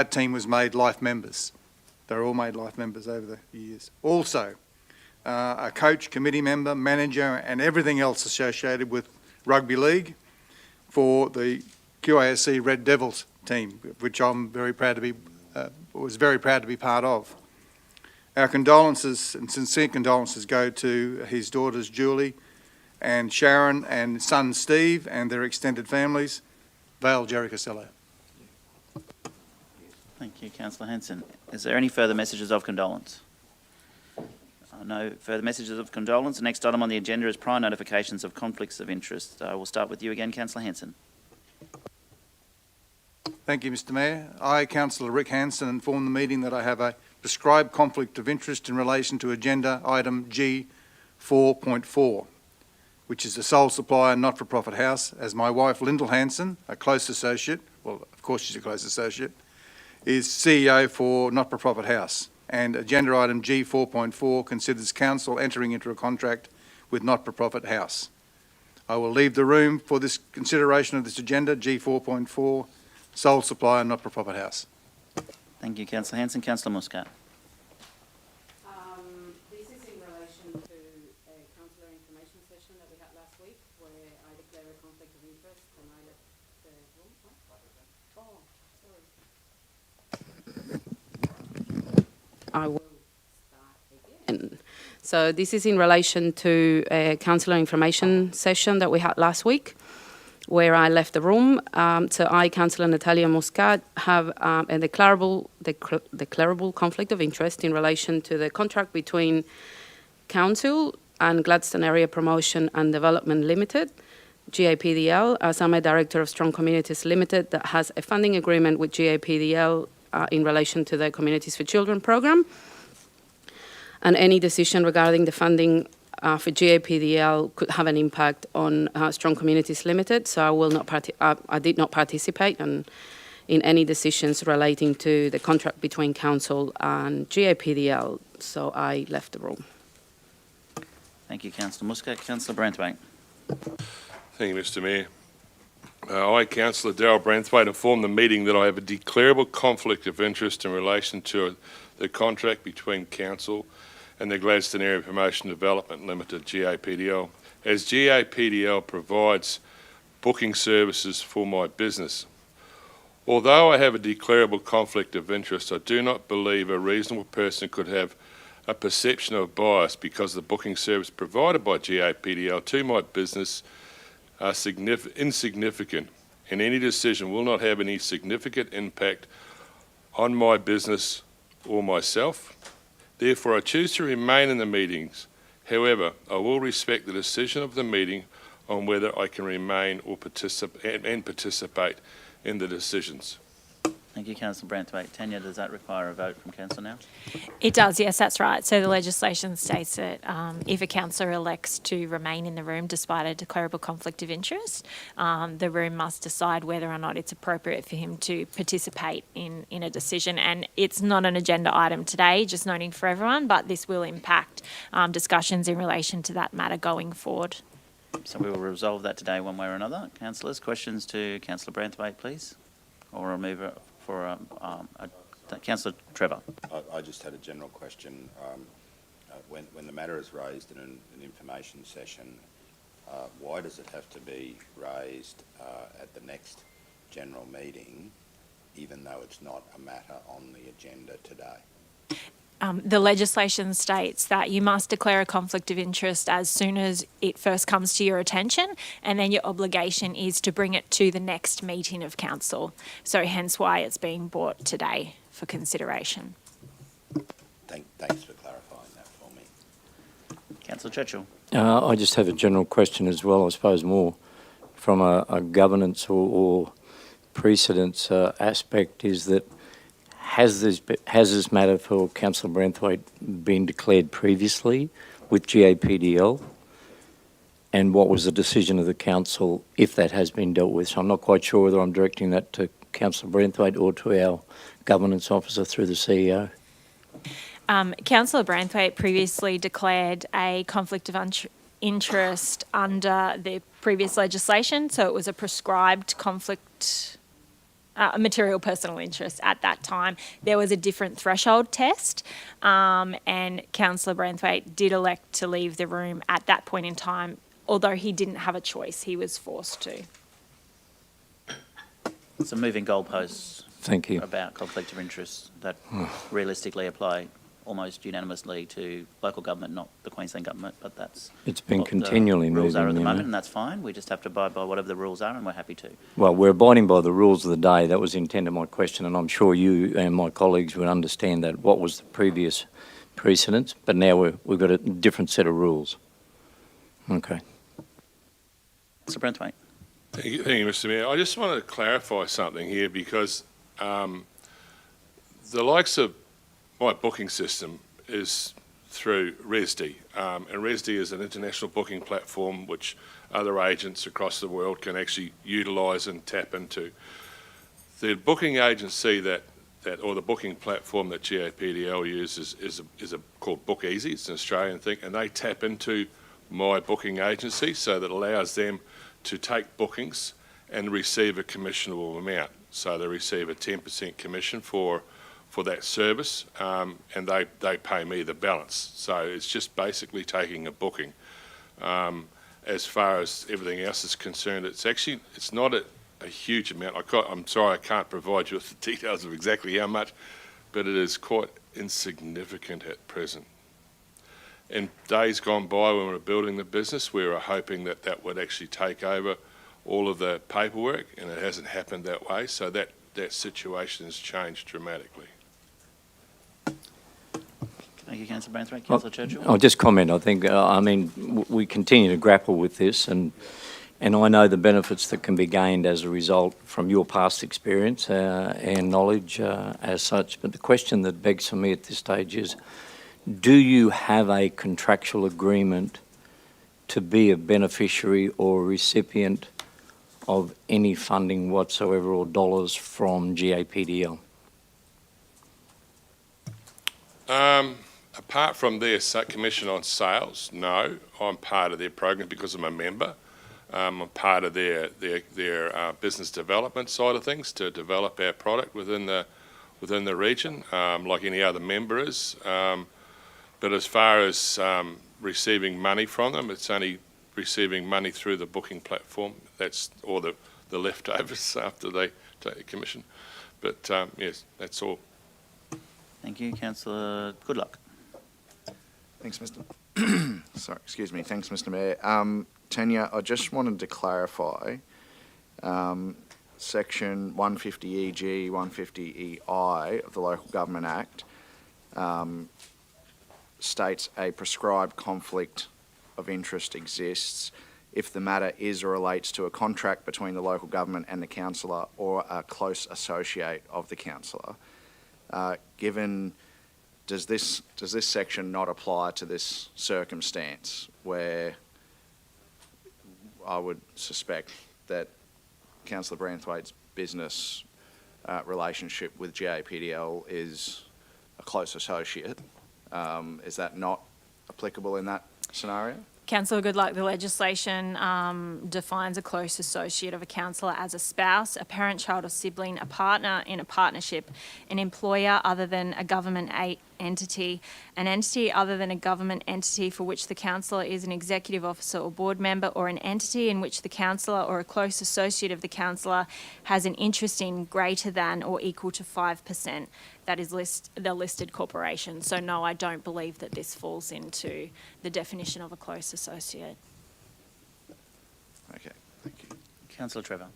that team was made life members. They're all made life members over the years. Also, a coach, committee member, manager, and everything else associated with rugby league for the QASC Red Devils team, which I'm very proud to be, was very proud to be part of. Our condolences and sincere condolences go to his daughters Julie and Sharon and son Steve and their extended families. Vale Jericosello. Thank you, Councillor Hanson. Is there any further messages of condolence? No further messages of condolence. The next item on the agenda is prior notifications of conflicts of interest. We'll start with you again, Councillor Hanson. Thank you, Mr Mayor. I, Councillor Rick Hanson, inform the meeting that I have a prescribed conflict of interest in relation to agenda item G 4.4, which is the sole supplier not-for-profit house, as my wife Lyndall Hanson, a close associate, well, of course she's a close associate, is CEO for not-for-profit house. And agenda item G 4.4 considers council entering into a contract with not-for-profit house. I will leave the room for this consideration of this agenda, G 4.4, sole supplier not-for-profit house. Thank you, Councillor Hanson. Councillor Muscat. This is in relation to a councillor information session that we had last week where I declare a conflict of interest and I left the room. Oh, sorry. I will start again. So this is in relation to a councillor information session that we had last week where I left the room. So I, Councillor Natalia Muscat, have a declarable conflict of interest in relation to the contract between Council and Gladstone Area Promotion and Development Limited, GAPDL, as I'm a Director of Strong Communities Limited that has a funding agreement with GAPDL in relation to the Communities for Children program. And any decision regarding the funding for GAPDL could have an impact on Strong Communities Limited, so I will not I did not participate in any decisions relating to the contract between Council and GAPDL, so I left the room. Thank you, Councillor Muscat. Councillor Branthwaite. Thank you, Mr Mayor. I, Councillor Darryl Branthwaite, inform the meeting that I have a declarable conflict of interest in relation to the contract between Council and the Gladstone Area Promotion Development Limited, GAPDL, as GAPDL provides booking services for my business. Although I have a declarable conflict of interest, I do not believe a reasonable person could have a perception of bias because the booking service provided by GAPDL to my business are insignificant, and any decision will not have any significant impact on my business or myself. Therefore, I choose to remain in the meetings. However, I will respect the decision of the meeting on whether I can remain or participate in the decisions. Thank you, Councillor Branthwaite. Tanya, does that require a vote from Council now? It does, yes, that's right. So the legislation states that if a councillor elects to remain in the room despite a declarable conflict of interest, the room must decide whether or not it's appropriate for him to participate in a decision. And it's not an agenda item today, just noting for everyone, but this will impact discussions in relation to that matter going forward. So we will resolve that today one way or another. Councillors, questions to Councillor Branthwaite, please? Or I'll move it for Councillor Trevor. I just had a general question. When the matter is raised in an information session, why does it have to be raised at the next general meeting, even though it's not a matter on the agenda today? The legislation states that you must declare a conflict of interest as soon as it first comes to your attention, and then your obligation is to bring it to the next meeting of council. So hence why it's being brought today for consideration. Thanks for clarifying that for me. Councillor Churchill. I just have a general question as well, I suppose more from a governance or precedence aspect, is that has this matter for Councillor Branthwaite been declared previously with GAPDL? And what was the decision of the council if that has been dealt with? So I'm not quite sure whether I'm directing that to Councillor Branthwaite or to our governance officer through the CEO. Councillor Branthwaite previously declared a conflict of interest under the previous legislation, so it was a prescribed conflict material personal interest at that time. There was a different threshold test, and Councillor Branthwaite did elect to leave the room at that point in time, although he didn't have a choice. He was forced to. So moving goalposts Thank you. about conflict of interest that realistically apply almost unanimously to local government, not the Queensland government, but that's It's been what the continually rules are at moving, the you know. moment, and that's fine. We just have to abide by whatever the rules are, and we're happy to. Well, we're abiding by the rules of the day. That was the intent of my question, and I'm sure you and my colleagues would understand that. What was the previous precedence? But now we've got a different set of rules. Okay. Mr. Branthwaite. Thank you, Mr. Mayor. I just want to clarify something here because the likes of my booking system is through ResD, and ResD is an international booking platform which other agents across the world can actually utilise and tap into. The booking agency or the booking platform that GAPDL uses is called Book Easy. It's an Australian thing, and they tap into my booking agency, so that allows them to take bookings and receive a commissionable amount. So they receive a 10% commission for that service, and they pay me the balance. So it's just basically taking a booking. As far as everything else is concerned, it's not a huge amount. I'm sorry I can't provide you with the details of exactly how much, but it is quite insignificant at present. In days gone by when we were building the business, we were hoping that would actually take over all of the paperwork, and it hasn't happened that way, so that situation has changed dramatically. Thank you, Councillor Branthwaite. Councillor Churchill. I'll just comment. I think, we continue to grapple with this, and I know the benefits that can be gained as a result from your past experience and knowledge as such. But the question that begs for me at this stage is, do you have a contractual agreement to be a beneficiary or recipient of any funding whatsoever or dollars from GAPDL? Apart from their commission on sales, no. I'm part of their program because I'm a member. I'm part of their business development side of things to develop our product within the region, like any other member is. But as far as receiving money from them, it's only receiving money through the booking platform. Or the leftovers after they take a commission. But yes, that's all. Thank you, Councillor Goodluck. Thanks, Mr. Thanks, Mr. Mayor. Tanya, I just wanted to clarify Section 150EG, 150EI of the Local Government Act states a prescribed conflict of interest exists if the matter is or relates to a contract between the local government and the councillor or a close associate of the councillor. Does this section not apply to this circumstance where I would suspect that Councillor Branthwaite's business relationship with GAPDL is a close associate? Is that not applicable in that scenario? Councillor Goodluck, the legislation defines a close associate of a councillor as a spouse, a parent, child or sibling, a partner in a partnership, an employer other than a government entity, an entity other than a government entity for which the councillor is an executive officer or board member, or an entity in which the councillor or a close associate of the councillor has an interest in greater than or equal to 5%. That is the listed corporation. So no, I don't believe that this falls into the definition of a close associate. Okay, thank you. Councillor Trevor.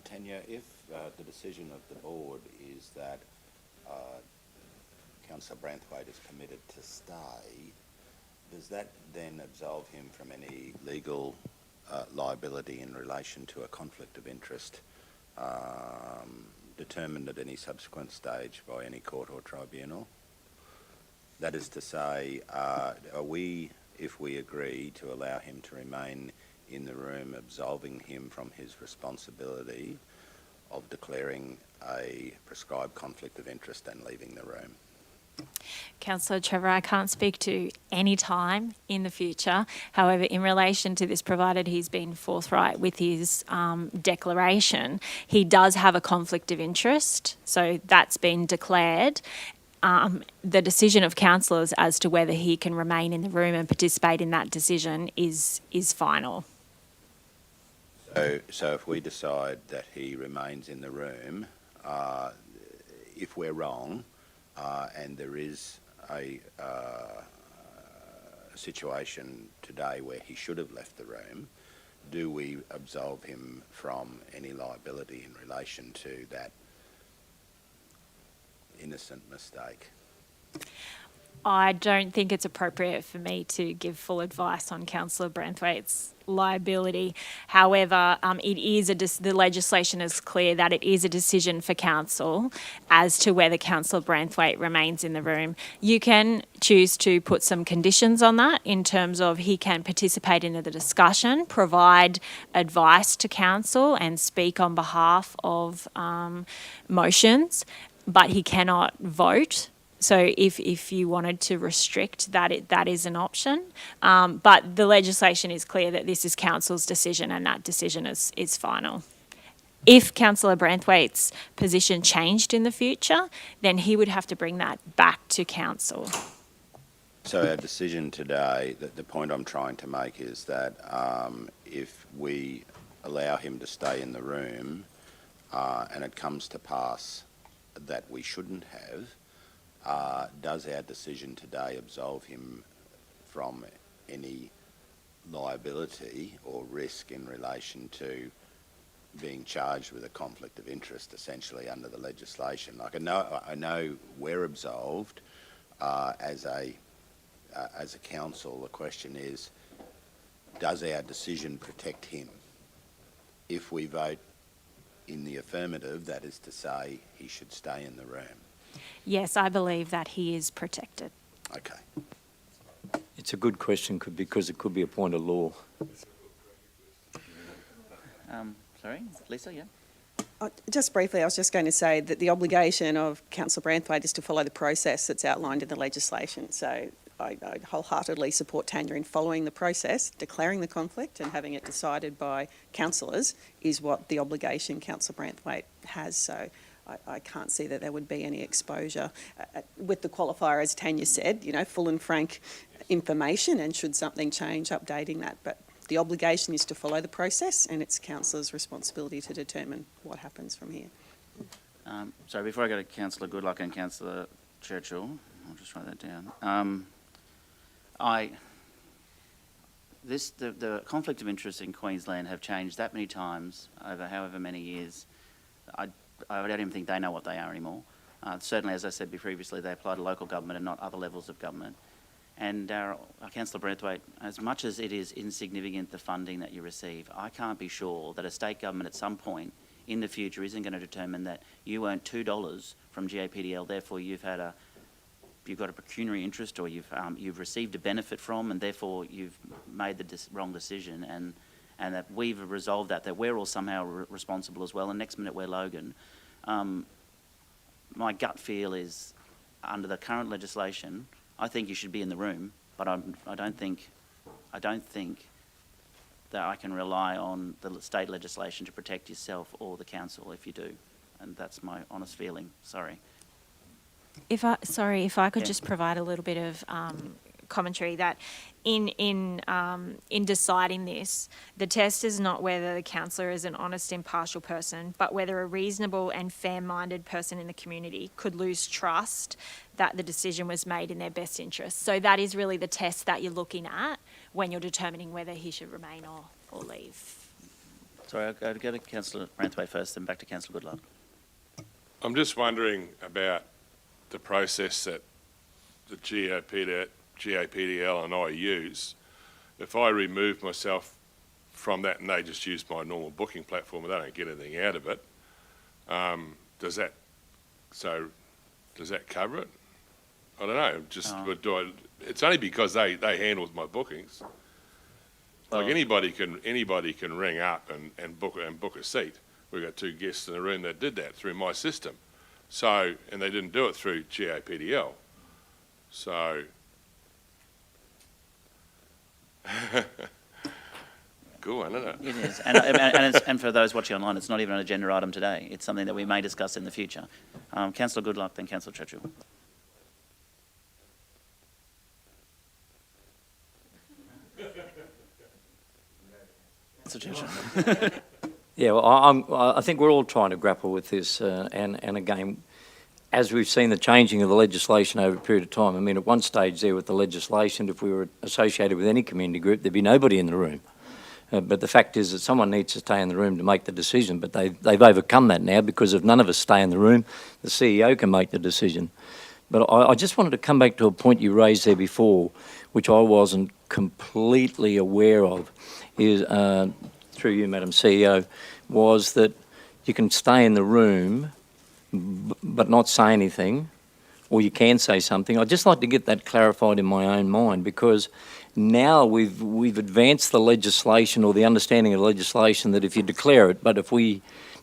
Tanya, if the decision of the board is that Councillor Branthwaite is permitted to stay, does that then absolve him from any legal liability in relation to a conflict of interest determined at any subsequent stage by any court or tribunal? That is to say, if we agree to allow him to remain in the room, absolving him from his responsibility of declaring a prescribed conflict of interest and leaving the room? Councillor Trevor, I can't speak to any time in the future. However, in relation to this, provided he's been forthright with his declaration, he does have a conflict of interest. So that's been declared. The decision of councillors as to whether he can remain in the room and participate in that decision is final. So if we decide that he remains in the room, if we're wrong, and there is a situation today where he should have left the room, do we absolve him from any liability in relation to that innocent mistake? I don't think it's appropriate for me to give full advice on Councillor Branthwaite's liability. However, the legislation is clear that it is a decision for council as to whether Councillor Branthwaite remains in the room. You can choose to put some conditions on that in terms of he can participate in the discussion, provide advice to council and speak on behalf of motions, but he cannot vote. So if you wanted to restrict that, that is an option. But the legislation is clear that this is council's decision and that decision is final. If Councillor Branthwaite's position changed in the future, then he would have to bring that back to council. So our decision today, the point I'm trying to make is that if we allow him to stay in the room and it comes to pass that we shouldn't have, does our decision today absolve him from any liability or risk in relation to being charged with a conflict of interest, essentially, under the legislation? Like, I know we're absolved as a council. The question is, does our decision protect him? If we vote in the affirmative, that is to say, he should stay in the room. Yes, I believe that he is protected. Okay. It's a good question because it could be a point of law. Sorry, Lisa, yeah? Just briefly, I was just going to say that the obligation of Councillor Branthwaite is to follow the process that's outlined in the legislation. So I wholeheartedly support Tanya in following the process. Declaring the conflict and having it decided by councillors is what the obligation Councillor Branthwaite has. So I can't see that there would be any exposure. With the qualifier, as Tanya said, full and frank information, and should something change, updating that. But the obligation is to follow the process, and it's councillors' responsibility to determine what happens from here. Sorry, before I go to Councillor Goodluck and Councillor Churchill, I'll just write that down. The conflict of interest in Queensland have changed that many times over however many years. I don't even think they know what they are anymore. Certainly, as I said previously, they apply to local government and not other levels of government. And Councillor Branthwaite, as much as it is insignificant, the funding that you receive, I can't be sure that a state government at some point in the future isn't going to determine that you earned $2 from GAPDL, therefore you've got a pecuniary interest, or you've received a benefit from, and therefore you've made the wrong decision, and that we've resolved that we're all somehow responsible as well, and next minute we're Logan. My gut feel is, under the current legislation, I think you should be in the room, but I don't think that I can rely on the state legislation to protect yourself or the council if you do, and that's my honest feeling. Sorry. If I could Yeah. just provide a little bit of commentary that in deciding this, the test is not whether the councillor is an honest, impartial person, but whether a reasonable and fair-minded person in the community could lose trust that the decision was made in their best interest. So that is really the test that you're looking at when you're determining whether he should remain or leave. Sorry, I'll go to Councillor Branthwaite first, then back to Councillor Goodluck. I'm just wondering about the process that the GAPDL and I use. If I remove myself from that and they just use my normal booking platform and they don't get anything out of it, does that cover it? I don't know. It's only because they handle my bookings. Well, Like anybody can ring up and book a seat. We've got 2 guests in the room that did that through my system. So, and they didn't do it through GAPDL. So, good one, isn't it? It is. And for those watching online, it's not even an agenda item today. It's something that we may discuss in the future. Councillor Goodluck, then Councillor Churchill. Councillor Churchill. Yeah, well, I think we're all trying to grapple with this, and again, as we've seen the changing of the legislation over a period of time, I mean, at one stage there with the legislation, if we were associated with any community group, there'd be nobody in the room. But the fact is that someone needs to stay in the room to make the decision, but they've overcome that now because if none of us stay in the room, the CEO can make the decision. But I just wanted to come back to a point you raised there before, which I wasn't completely aware of, is, through you, Madam CEO, was that you can stay in the room but not say anything, or you can say something. I'd just like to get that clarified in my own mind, because now we've advanced the legislation, or the understanding of the legislation, that if you declare it, but if we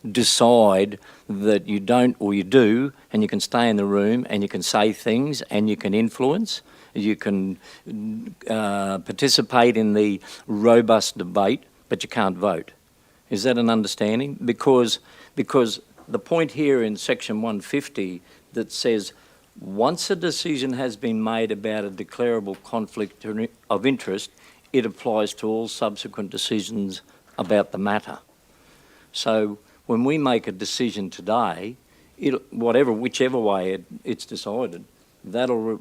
decide that you don't or you do, and you can stay in the room and you can say things and you can influence, you can participate in the robust debate, but you can't vote. Is that an understanding? Because the point here in section 150 that says once a decision has been made about a declarable conflict of interest, it applies to all subsequent decisions about the matter. So when we make a decision today, whichever way it's decided, that'll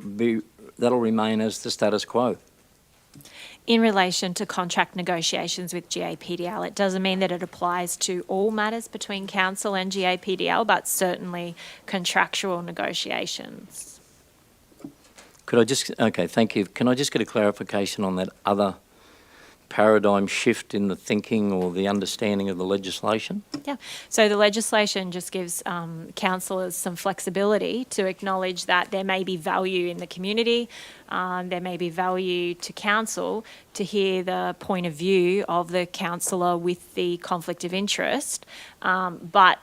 remain as the status quo. In relation to contract negotiations with GAPDL, it doesn't mean that it applies to all matters between council and GAPDL, but certainly contractual negotiations. Okay, thank you. Can I just get a clarification on that other paradigm shift in the thinking or the understanding of the legislation? Yeah, so the legislation just gives councillors some flexibility to acknowledge that there may be value in the community, there may be value to council to hear the point of view of the councillor with the conflict of interest, but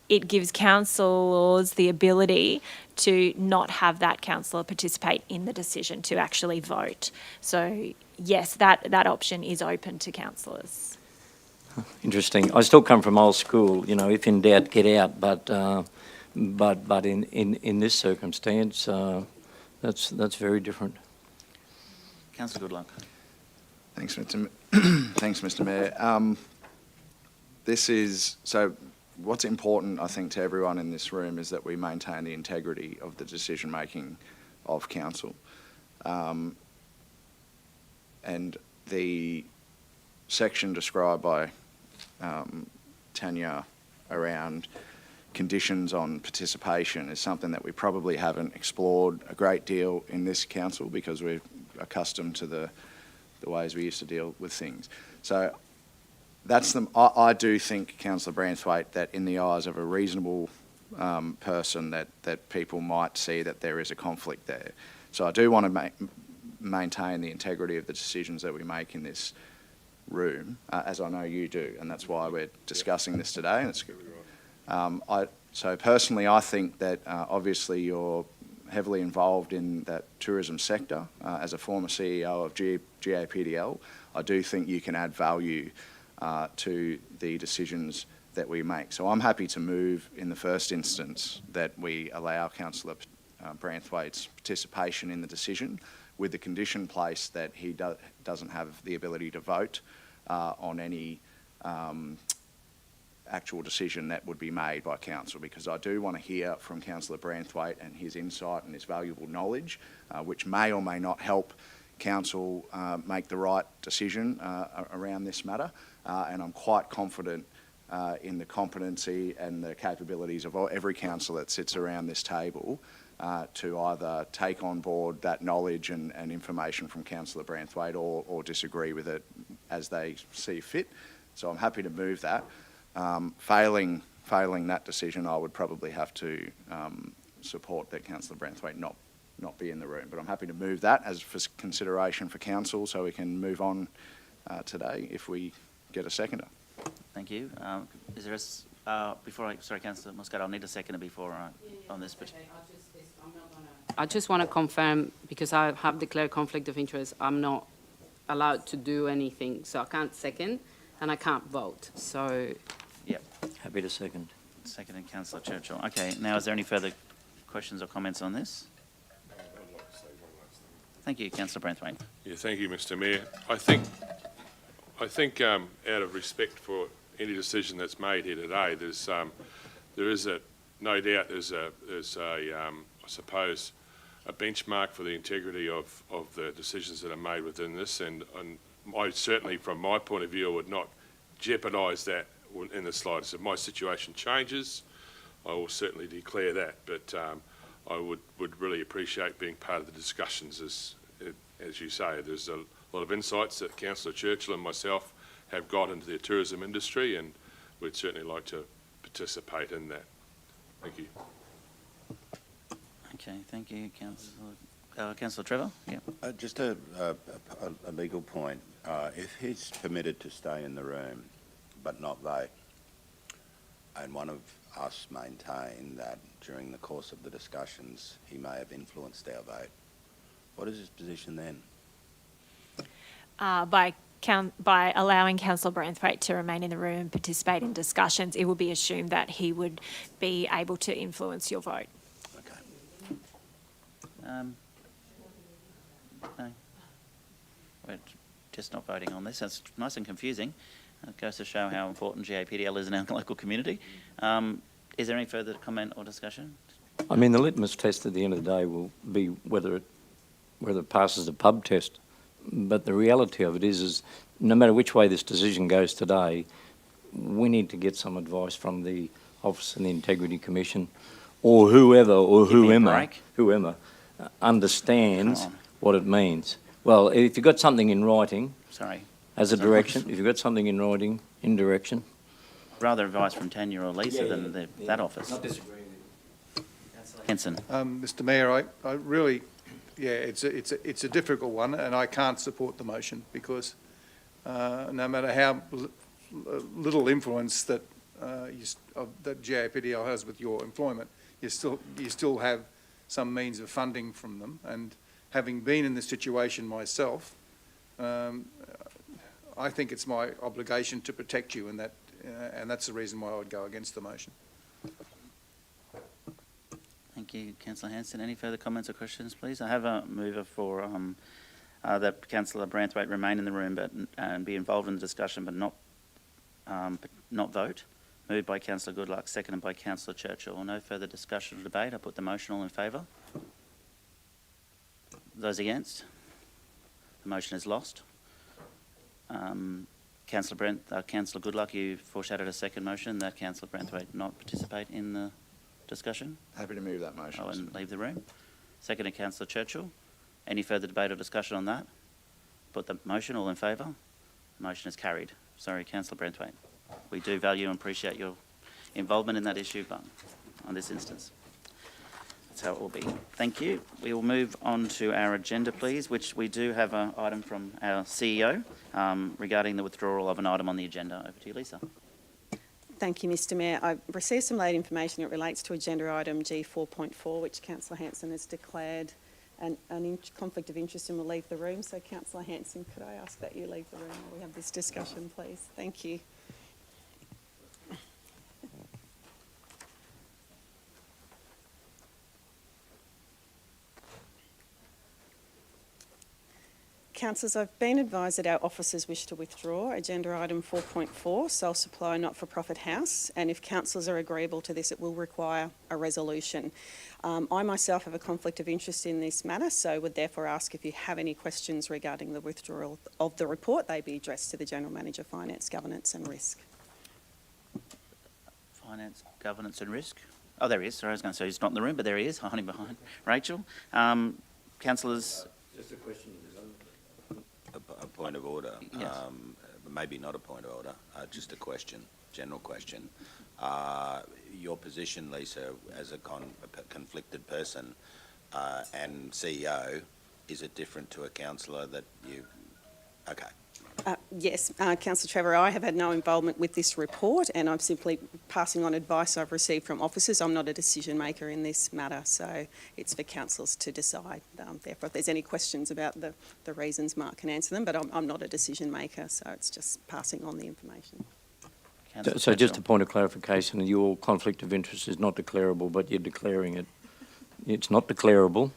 it gives councillors the ability to not have that councillor participate in the decision, to actually vote. So yes, that option is open to councillors. Interesting. I still come from old school, if in doubt, get out. But in this circumstance, that's very different. Councillor Goodluck. Thanks, Mr. Mayor. What's important, I think, to everyone in this room is that we maintain the integrity of the decision-making of council. And the section described by Tanya around conditions on participation is something that we probably haven't explored a great deal in this council, because we're accustomed to the ways we used to deal with things. So I do think, Councillor Branthwaite, that in the eyes of a reasonable person, that people might see that there is a conflict there. So I do want to maintain the integrity of the decisions that we make in this room, as I know you do, and that's why we're discussing this today. And it's, so personally, I think that obviously you're heavily involved in that tourism sector. As a former CEO of GAPDL, I do think you can add value to the decisions that we make. So I'm happy to move in the first instance that we allow Councillor Branthwaite's participation in the decision, with the condition placed that he doesn't have the ability to vote on any actual decision that would be made by council, because I do want to hear from Councillor Branthwaite and his insight and his valuable knowledge, which may or may not help council make the right decision around this matter. And I'm quite confident in the competency and the capabilities of every councillor that sits around this table to either take on board that knowledge and information from Councillor Branthwaite or disagree with it as they see fit. So I'm happy to move that. Failing that decision, I would probably have to support that Councillor Branthwaite not be in the room. But I'm happy to move that as for consideration for council, so we can move on today if we get a seconder. Thank you. Is there Sorry, Councillor Moscato, I'll need a seconder before on this. But I just want to confirm, because I have declared conflict of interest, I'm not allowed to do anything, so I can't second and I can't vote. So Happy to second. seconded Councillor Churchill. Okay, now is there any further questions or comments on this? Thank you, Councillor Branthwaite. Yeah, thank you, Mr. Mayor. I think out of respect for any decision that's made here today, no doubt there's a I suppose a benchmark for the integrity of the decisions that are made within this, and I certainly, from my point of view, would not jeopardise that in the slightest. If my situation changes, I will certainly declare that, but I would really appreciate being part of the discussions. As you say, there's a lot of insights that Councillor Churchill and myself have got into the tourism industry, and we'd certainly like to participate in that. Thank you. Okay, thank you, Councillor Trevor. Yeah. Just a legal point. If he's permitted to stay in the room but not vote, and one of us maintain that during the course of the discussions he may have influenced our vote, what is his position then? By allowing Councillor Branthwaite to remain in the room and participate in discussions, it will be assumed that he would be able to influence your vote. No. We're just not voting on this. That's nice and confusing. It goes to show how important GAPDL is in our local community. Is there any further comment or discussion? I mean, the litmus test at the end of the day will be whether it passes the pub test. But the reality of it is no matter which way this decision goes today, we need to get some advice from the Office of the Integrity Commission or whoever understands what it means. Well, if you've got something in writing, as a direction, if you've got something in writing, in direction. Rather advice from Tanya or Lisa than that office. Not disagreeing with you. Henson. Mr. Mayor, I really, it's a difficult one, and I can't support the motion because no matter how little influence that that GAPDL has with your employment, you still have some means of funding from them. And having been in this situation myself, I think it's my obligation to protect you, and that's the reason why I would go against the motion. Thank you, Councillor Hanson. Any further comments or questions, please? I have a mover for that Councillor Branthwaite remain in the room and be involved in the discussion, but not vote. Moved by Councillor Goodluck, seconded by Councillor Churchill. No further discussion or debate. I put the motion. All in favour? Those against? The motion is lost. Councillor Goodluck, you foreshadowed a second motion that Councillor Branthwaite not participate in the discussion. Happy to move that motion. Oh, and leave the room. Seconded Councillor Churchill. Any further debate or discussion on that? Put the motion. All in favour? The motion is carried. Sorry, Councillor Branthwaite. We do value and appreciate your involvement in that issue, but on this instance, that's how it will be. Thank you. We will move on to our agenda, please, which we do have an item from our CEO regarding the withdrawal of an item on the agenda. Over to you, Lisa. Thank you, Mr. Mayor. I received some late information. It relates to agenda item G4.4, which Councillor Hanson has declared an conflict of interest and will leave the room. So, Councillor Hanson, could I ask that you leave the room while we have this discussion, please? Thank you. Councillors, I've been advised that our officers wish to withdraw agenda item 4.4, sole supply not-for-profit house, and if councillors are agreeable to this, it will require a resolution. I myself have a conflict of interest in this matter, so would therefore ask if you have any questions regarding the withdrawal of the report, they be addressed to the General Manager, Finance, Governance and Risk. Finance, Governance and Risk. Oh, there he is. Sorry, I was going to say he's not in the room, but there he is, hiding behind Rachel. Councillors. Just a question. A point of order, Yes. maybe not a point of order, just a question, general question. Your position, Lisa, as a conflicted person and CEO, is it different to a councillor that you... Okay, Yes, Councillor Trevor, I have had no involvement with this report, and I'm simply passing on advice I've received from officers. I'm not a decision maker in this matter, so it's for councillors to decide. Therefore, if there's any questions about the reasons, Mark can answer them, but I'm not a decision maker, so it's just passing on the information. Councillor So just a Bradshaw. point of clarification, your conflict of interest is not declarable, but you're declaring it. It's not declarable.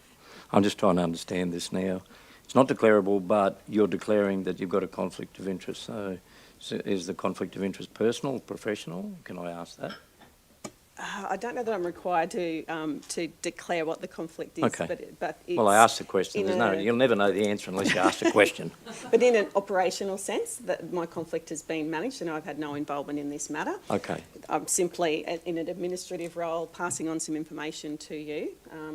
I'm just trying to understand this now. It's not declarable, but you're declaring that you've got a conflict of interest. So is the conflict of interest personal, professional? Can I ask that? I don't know that I'm required to declare what the conflict is, Okay. but it's... Well, I asked the question. in You'll never know the answer unless you ask the question. But in an operational sense, that my conflict has been managed and I've had no involvement in this matter. Okay. I'm simply, in an administrative role, passing on some information to you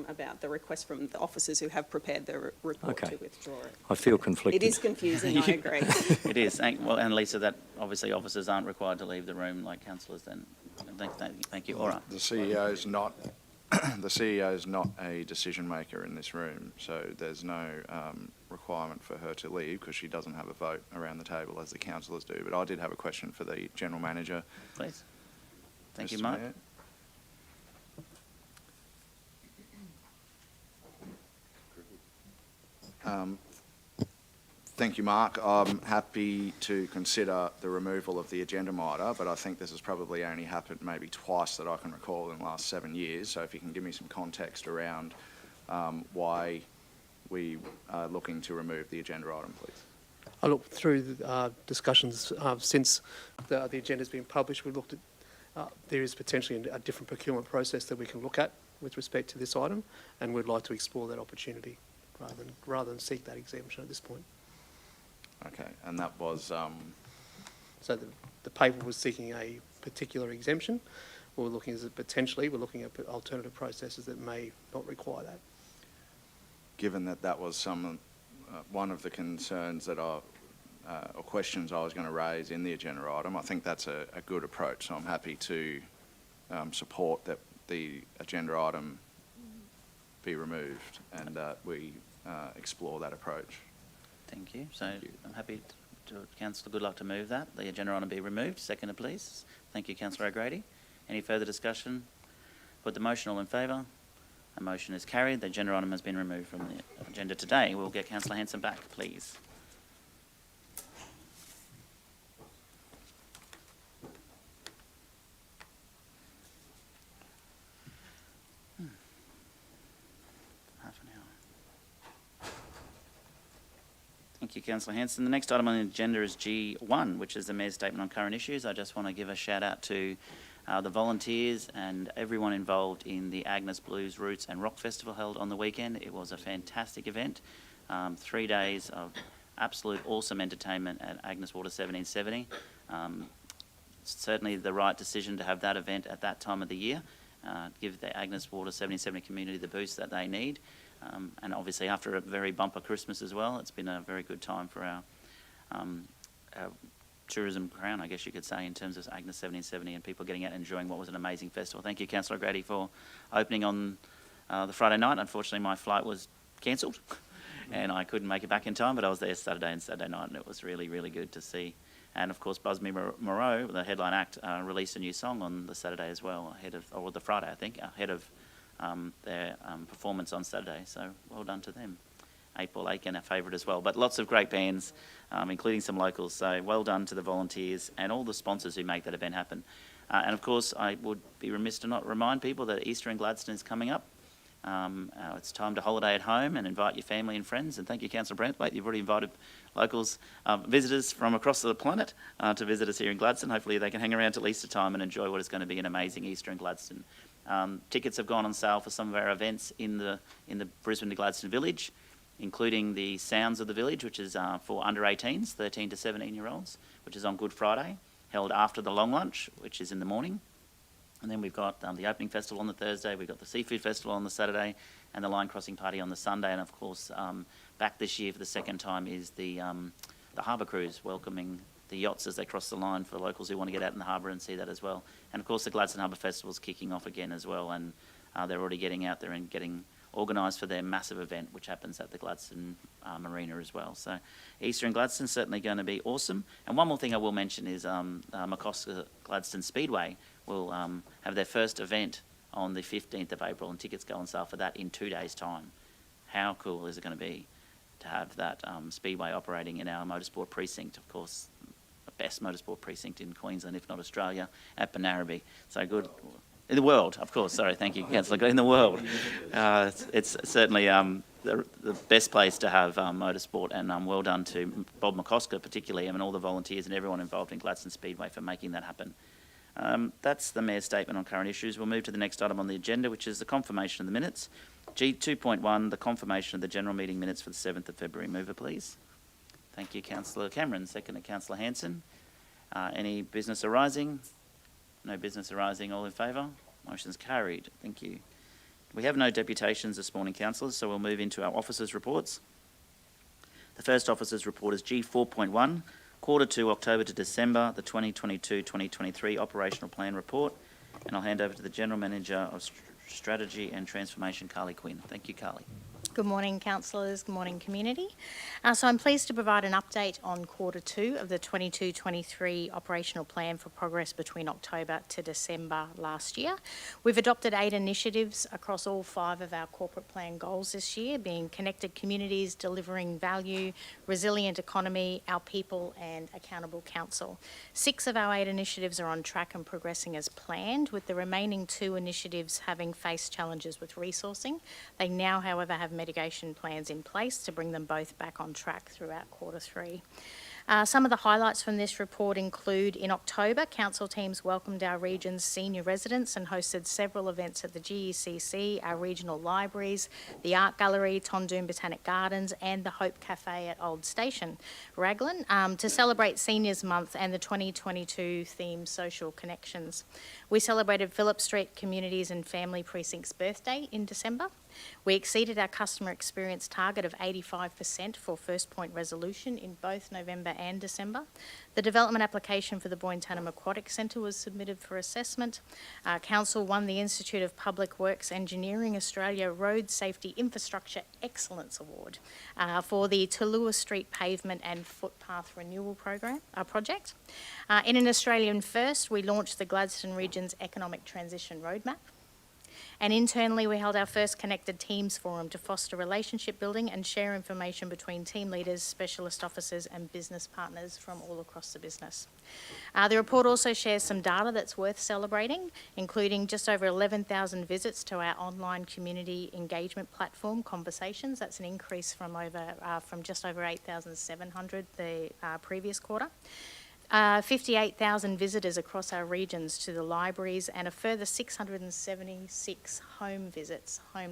about the request from the officers who have prepared the report Okay. to withdraw it. I feel conflicted. It is confusing, I agree. It is. Well, and Lisa, that obviously officers aren't required to leave the room like councillors then. Thank you. All right. The CEO's not, the CEO's not a decision maker in this room, so there's no requirement for her to leave because she doesn't have a vote around the table as the councillors do. But I did have a question for the General Manager. Please. Thank you, Mr. Mark. Mayor. Thank you, Mark. I'm happy to consider the removal of the agenda matter, but I think this has probably only happened maybe twice that I can recall in the last 7 years. So if you can give me some context around why we are looking to remove the agenda item, please. I looked through the discussions since the agenda's been published. We've looked at there is potentially a different procurement process that we can look at with respect to this item, and we'd like to explore that opportunity rather than seek that exemption at this point. Okay, and that was... So the paper was seeking a particular exemption. We're looking we're looking at alternative processes that may not require that. Given that that was one of the concerns that or questions I was going to raise in the agenda item, I think that's a good approach. So I'm happy to support that the agenda item be removed and we explore that approach. Thank you. So I'm happy to Councillor Goodluck to move that. The agenda item be removed. Seconder, please. Thank you, Councillor O'Grady. Any further discussion? Put the motion. All in favour? A motion is carried. The agenda item has been removed from the agenda today. We'll get Councillor Hanson back, please. Half an hour. Thank you, Councillor Hanson. The next item on the agenda is G1, which is the Mayor's Statement on Current Issues. I just want to give a shout out to the volunteers and everyone involved in the Agnes Blues Roots and Rock Festival held on the weekend. It was a fantastic event. 3 days of absolute awesome entertainment at Agnes Water 1770. Certainly the right decision to have that event at that time of the year. Give the Agnes Water 1770 community the boost that they need. And obviously after a very bumper Christmas as well, it's been a very good time for our tourism crown, I guess you could say, in terms of Agnes 1770 and people getting out and enjoying what was an amazing festival. Thank you, Councillor Grady, for opening on the Friday night. Unfortunately, my flight was cancelled and I couldn't make it back in time, but I was there Saturday and Saturday night, and it was really, really good to see. And of course, Busby Moreau, the headline act, released a new song on the Saturday as well, or the Friday, I think, ahead of their performance on Saturday. So well done to them. 8 Ball Aiken, our favourite as well. But lots of great bands, including some locals. So well done to the volunteers and all the sponsors who make that event happen. And of course, I would be remiss to not remind people that Easter in Gladstone is coming up. It's time to holiday at home and invite your family and friends. And thank you, Councillor Branthwaite. You've already invited locals, visitors from across the planet to visit us here in Gladstone. Hopefully they can hang around till Easter time and enjoy what is going to be an amazing Easter in Gladstone. Tickets have gone on sale for some of our events in the Brisbane to Gladstone Village, including the Sounds of the Village, which is for under 18s, 13 to 17-year-olds, which is on Good Friday, held after the long lunch, which is in the morning. And then we've got the opening festival on the Thursday, we've got the seafood festival on the Saturday, and the line crossing party on the Sunday. And of course, back this year for the second time is the harbour cruise, welcoming the yachts as they cross the line for locals who want to get out in the harbour and see that as well. And of course, the Gladstone Harbour Festival is kicking off again as well, and they're already getting out there and getting organised for their massive event, which happens at the Gladstone Marina as well. So Easter in Gladstone certainly going to be awesome. And one more thing I will mention is McCosker Gladstone Speedway will have their first event on the 15th of April, and tickets go on sale for that in 2 days' time. How cool is it going to be to have that speedway operating in our motorsport precinct? Of course, the best motorsport precinct in Queensland, if not Australia, at Banaraby. So good. In the world, of course. Sorry, thank you, Councillor. In the world. It's certainly the best place to have motorsport, and well done to Bob McCosker particularly, and all the volunteers and everyone involved in Gladstone Speedway for making that happen. That's the Mayor's statement on current issues. We'll move to the next item on the agenda, which is the confirmation of the minutes. G2.1, the confirmation of the general meeting minutes for the 7th of February. Mover, please. Thank you, Councillor Cameron. Second to Councillor Hanson. Any business arising? No business arising. All in favour? Motion's carried. Thank you. We have no deputations this morning, councillors, so we'll move into our officers' reports. The first officers' report is G4.1, Q2 October to December, the 2022-2023 operational plan report. And I'll hand over to the General Manager of Strategy and Transformation, Carly Quinn. Thank you, Carly. Good morning, councillors. Good morning, community. So I'm pleased to provide an update on Q2 of the 22-23 operational plan for progress between October to December last year. We've adopted 8 initiatives across all 5 of our corporate plan goals this year, being connected communities, delivering value, resilient economy, our people and accountable council. 6 of our 8 initiatives are on track and progressing as planned, with the remaining 2 initiatives having faced challenges with resourcing. They now, however, have mitigation plans in place to bring them both back on track throughout Q3. Some of the highlights from this report include, in October, council teams welcomed our region's senior residents and hosted several events at the GECC, our regional libraries, the Art Gallery, Tondoon Botanic Gardens and the Hope Cafe at Old Station, Raglan, to celebrate Seniors Month and the 2022 theme Social Connections. We celebrated Phillip Street Communities and Family Precinct's birthday in December. We exceeded our customer experience target of 85% for first point resolution in both November and December. The development application for the Boyne-Tanham Aquatic Centre was submitted for assessment. Council won the Institute of Public Works Engineering Australia Road Safety Infrastructure Excellence Award for the Tullua Street Pavement and Footpath Renewal project. In an Australian first, we launched the Gladstone Region's Economic Transition Roadmap. And internally, we held our first Connected Teams Forum to foster relationship building and share information between team leaders, specialist officers and business partners from all across the business. The report also shares some data that's worth celebrating, including just over 11,000 visits to our online community engagement platform, Conversations. That's an increase from just over 8,700 the previous quarter. 58,000 visitors across our regions to the libraries and a further 676 home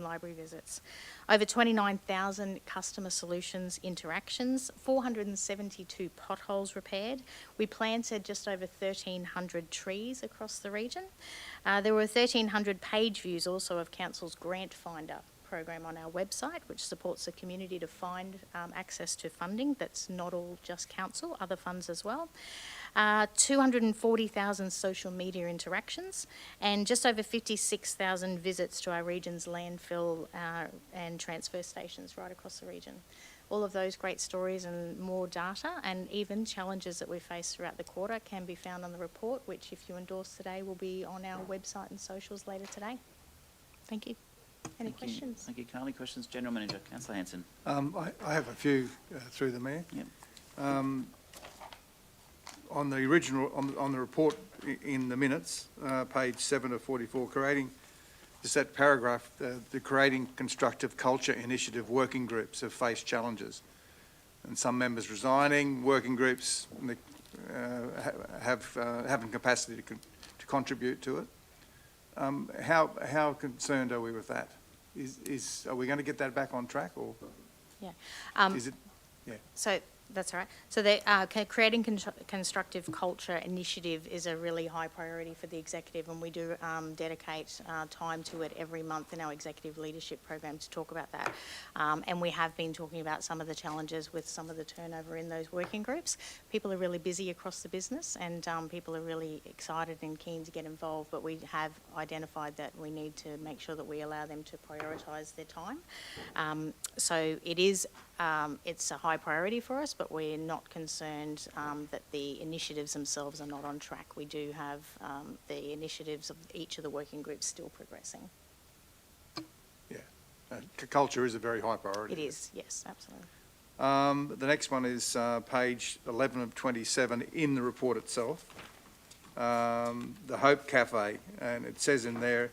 library visits. Over 29,000 customer solutions interactions, 472 potholes repaired. We planted just over 1,300 trees across the region. There were 1,300 page views also of Council's Grant Finder program on our website, which supports the community to find access to funding that's not all just council, other funds as well. 240,000 social media interactions and just over 56,000 visits to our region's landfill and transfer stations right across the region. All of those great stories and more data and even challenges that we face throughout the quarter can be found on the report, which if you endorse today will be on our website and socials later today. Thank you. Any questions? Thank you, Carly. Questions? General Manager, Councillor Hanson. I have a few through the Mayor. Yep. On the original, on the report in the minutes, page 7 of 44, creating, just that paragraph, the Creating Constructive Culture Initiative working groups have faced challenges. And some members resigning, working groups having capacity to contribute to it. How concerned are we with that? Are we going to get that back on track, or Yeah. is it? Yeah. So That's right. So creating constructive culture initiative is a really high priority for the executive, and we do dedicate time to it every month in our executive leadership program to talk about that. And we have been talking about some of the challenges with some of the turnover in those working groups. People are really busy across the business, and people are really excited and keen to get involved, but we have identified that we need to make sure that we allow them to prioritise their time. So it is, it's a high priority for us, but we're not concerned that the initiatives themselves are not on track. We do have the initiatives of each of the working groups still progressing. Yeah, culture is a very high priority. It is, yes, absolutely. The next one is page 11 of 27 in the report itself. The Hope Cafe, and it says in there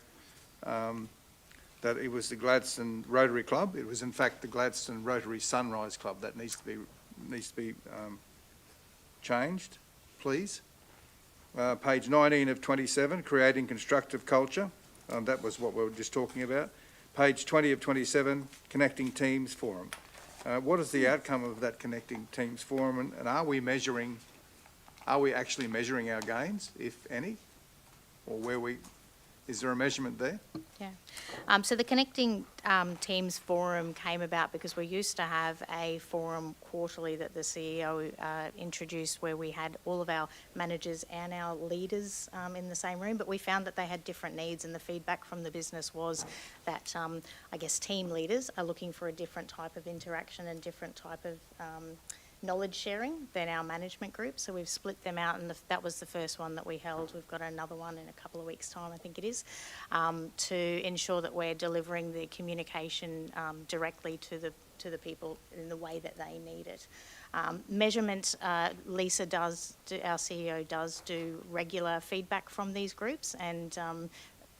that it was the Gladstone Rotary Club. It was in fact the Gladstone Rotary Sunrise Club. That needs to be changed, please. Page 19 of 27, creating constructive culture. That was what we were just talking about. Page 20 of 27, connecting teams forum. What is the outcome of that connecting teams forum, and are we actually measuring our gains, if any, or is there a measurement there? Yeah. So the Connecting Teams Forum came about because we used to have a forum quarterly that the CEO introduced, where we had all of our managers and our leaders in the same room, but we found that they had different needs, and the feedback from the business was that, I guess, team leaders are looking for a different type of interaction and different type of knowledge sharing than our management group. So we've split them out, and that was the first one that we held. We've got another one in a couple of weeks' time, I think it is, to ensure that we're delivering the communication directly to the people in the way that they need it. Measurement, Lisa does, our CEO does do regular feedback from these groups,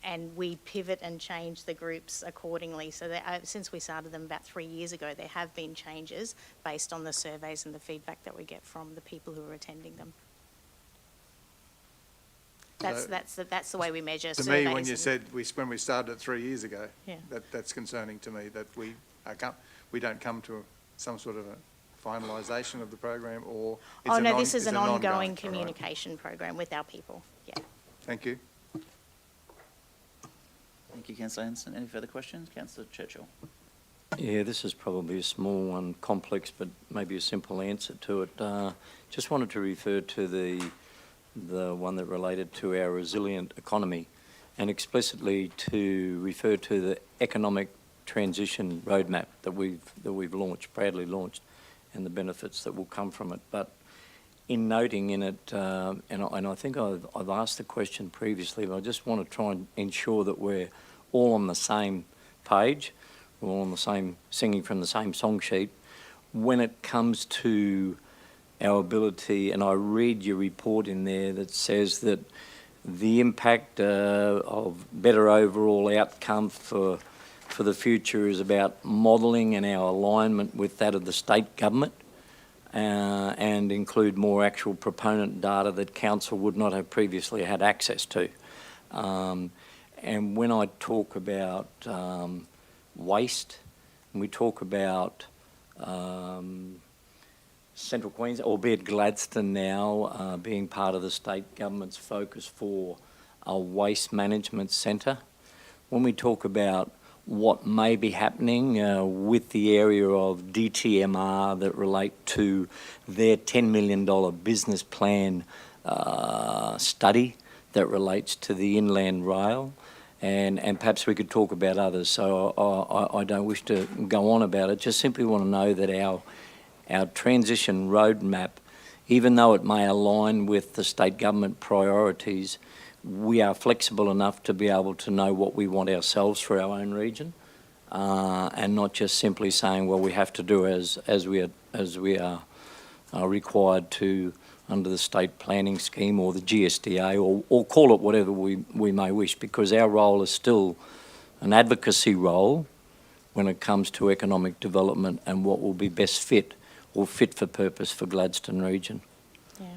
and we pivot and change the groups accordingly. So since we started them about 3 years ago, there have been changes based on the surveys and the feedback that we get from the people who are attending them. That's the way we measure To surveys. me, when you said when we started it 3 years ago, Yeah. that's concerning to me, that we don't come to some sort of a finalisation of the program, or it's This is an ongoing all right. communication program with our people. Yeah. Thank you. Thank you, Councillor Henson. Any further questions? Councillor Churchill. Yeah, this is probably a small one, complex, but maybe a simple answer to it. Just wanted to refer to the one that related to our resilient economy, and explicitly to refer to the economic transition roadmap that we've launched, proudly launched, and the benefits that will come from it. But in noting in it, and I think I've asked the question previously, but I just want to try and ensure that we're all on the same page, we're all on the same, singing from the same song sheet, when it comes to our ability, and I read your report in there that says that the impact of better overall outcome for the future is about modelling and our alignment with that of the state government, and include more actual proponent data that council would not have previously had access to. And when I talk about waste, and we talk about Central Queensland, albeit Gladstone now being part of the state government's focus for a waste management centre, when we talk about what may be happening with the area of DTMR that relate to their $10 million business plan study that relates to the inland rail, and perhaps we could talk about others. So I don't wish to go on about it, just simply want to know that our transition roadmap, even though it may align with the state government priorities, we are flexible enough to be able to know what we want ourselves for our own region, and not just simply saying, well, we have to do as we are required to under the state planning scheme or the GSDA, or call it whatever we may wish, because our role is still an advocacy role when it comes to economic development and what will be best fit or fit for purpose for Gladstone region. Yeah.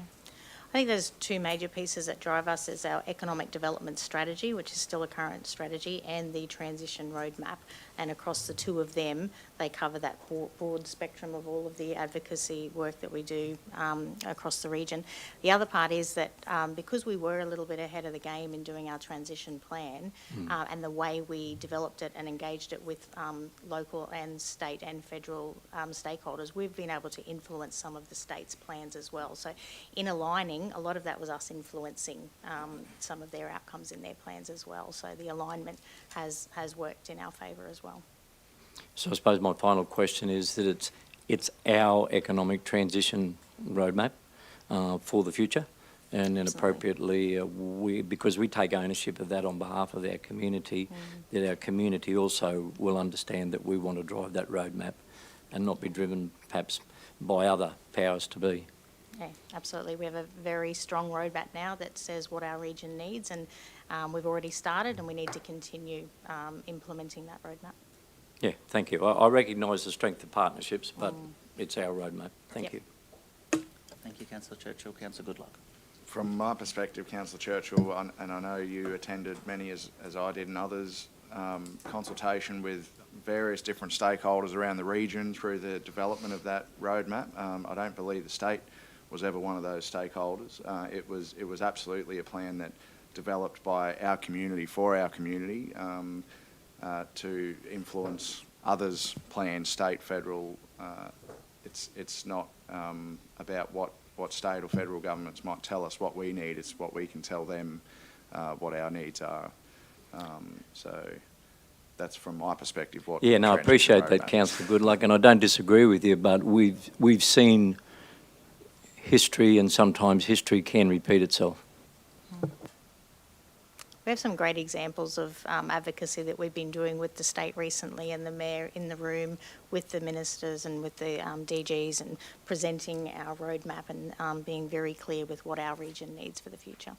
I think there's two major pieces that drive us: is our economic development strategy, which is still a current strategy, and the transition roadmap. and across the two of them, they cover that broad spectrum of all of the advocacy work that we do across the region. The other part is that because we were a little bit ahead of the game in doing our transition plan and the way we developed it and engaged it with local and state and federal stakeholders, we've been able to influence some of the state's plans as well. So in aligning, a lot of that was us influencing some of their outcomes in their plans as well. So the alignment has worked in our favour as well. So I suppose my final question is that it's our economic transition roadmap for the future, and then appropriately, because we take ownership of that on behalf of our community, that our community also will understand that we want to drive that roadmap and not be driven perhaps by other powers to be. Yeah, absolutely. We have a very strong roadmap now that says what our region needs, and we've already started, and we need to continue implementing that roadmap. Yeah, thank you. I recognise the strength of partnerships, but it's our roadmap. Thank you. Thank you, Councillor Churchill. Councillor Goodluck. From my perspective, Councillor Churchill, and I know you attended many as I did and others, consultation with various different stakeholders around the region through the development of that roadmap. I don't believe the state was ever one of those stakeholders. It was absolutely a plan that developed by our community for our community to influence others' plans, state, federal. It's not about what state or federal governments might tell us what we need. It's what we can tell them what our needs are. So that's from my perspective. What Yeah, no, I appreciate that, Councillor Goodluck, and I don't disagree with you, but we've seen history, and sometimes history can repeat itself. We have some great examples of advocacy that we've been doing with the state recently, and the Mayor in the room with the ministers and with the DGs, and presenting our roadmap and being very clear with what our region needs for the future.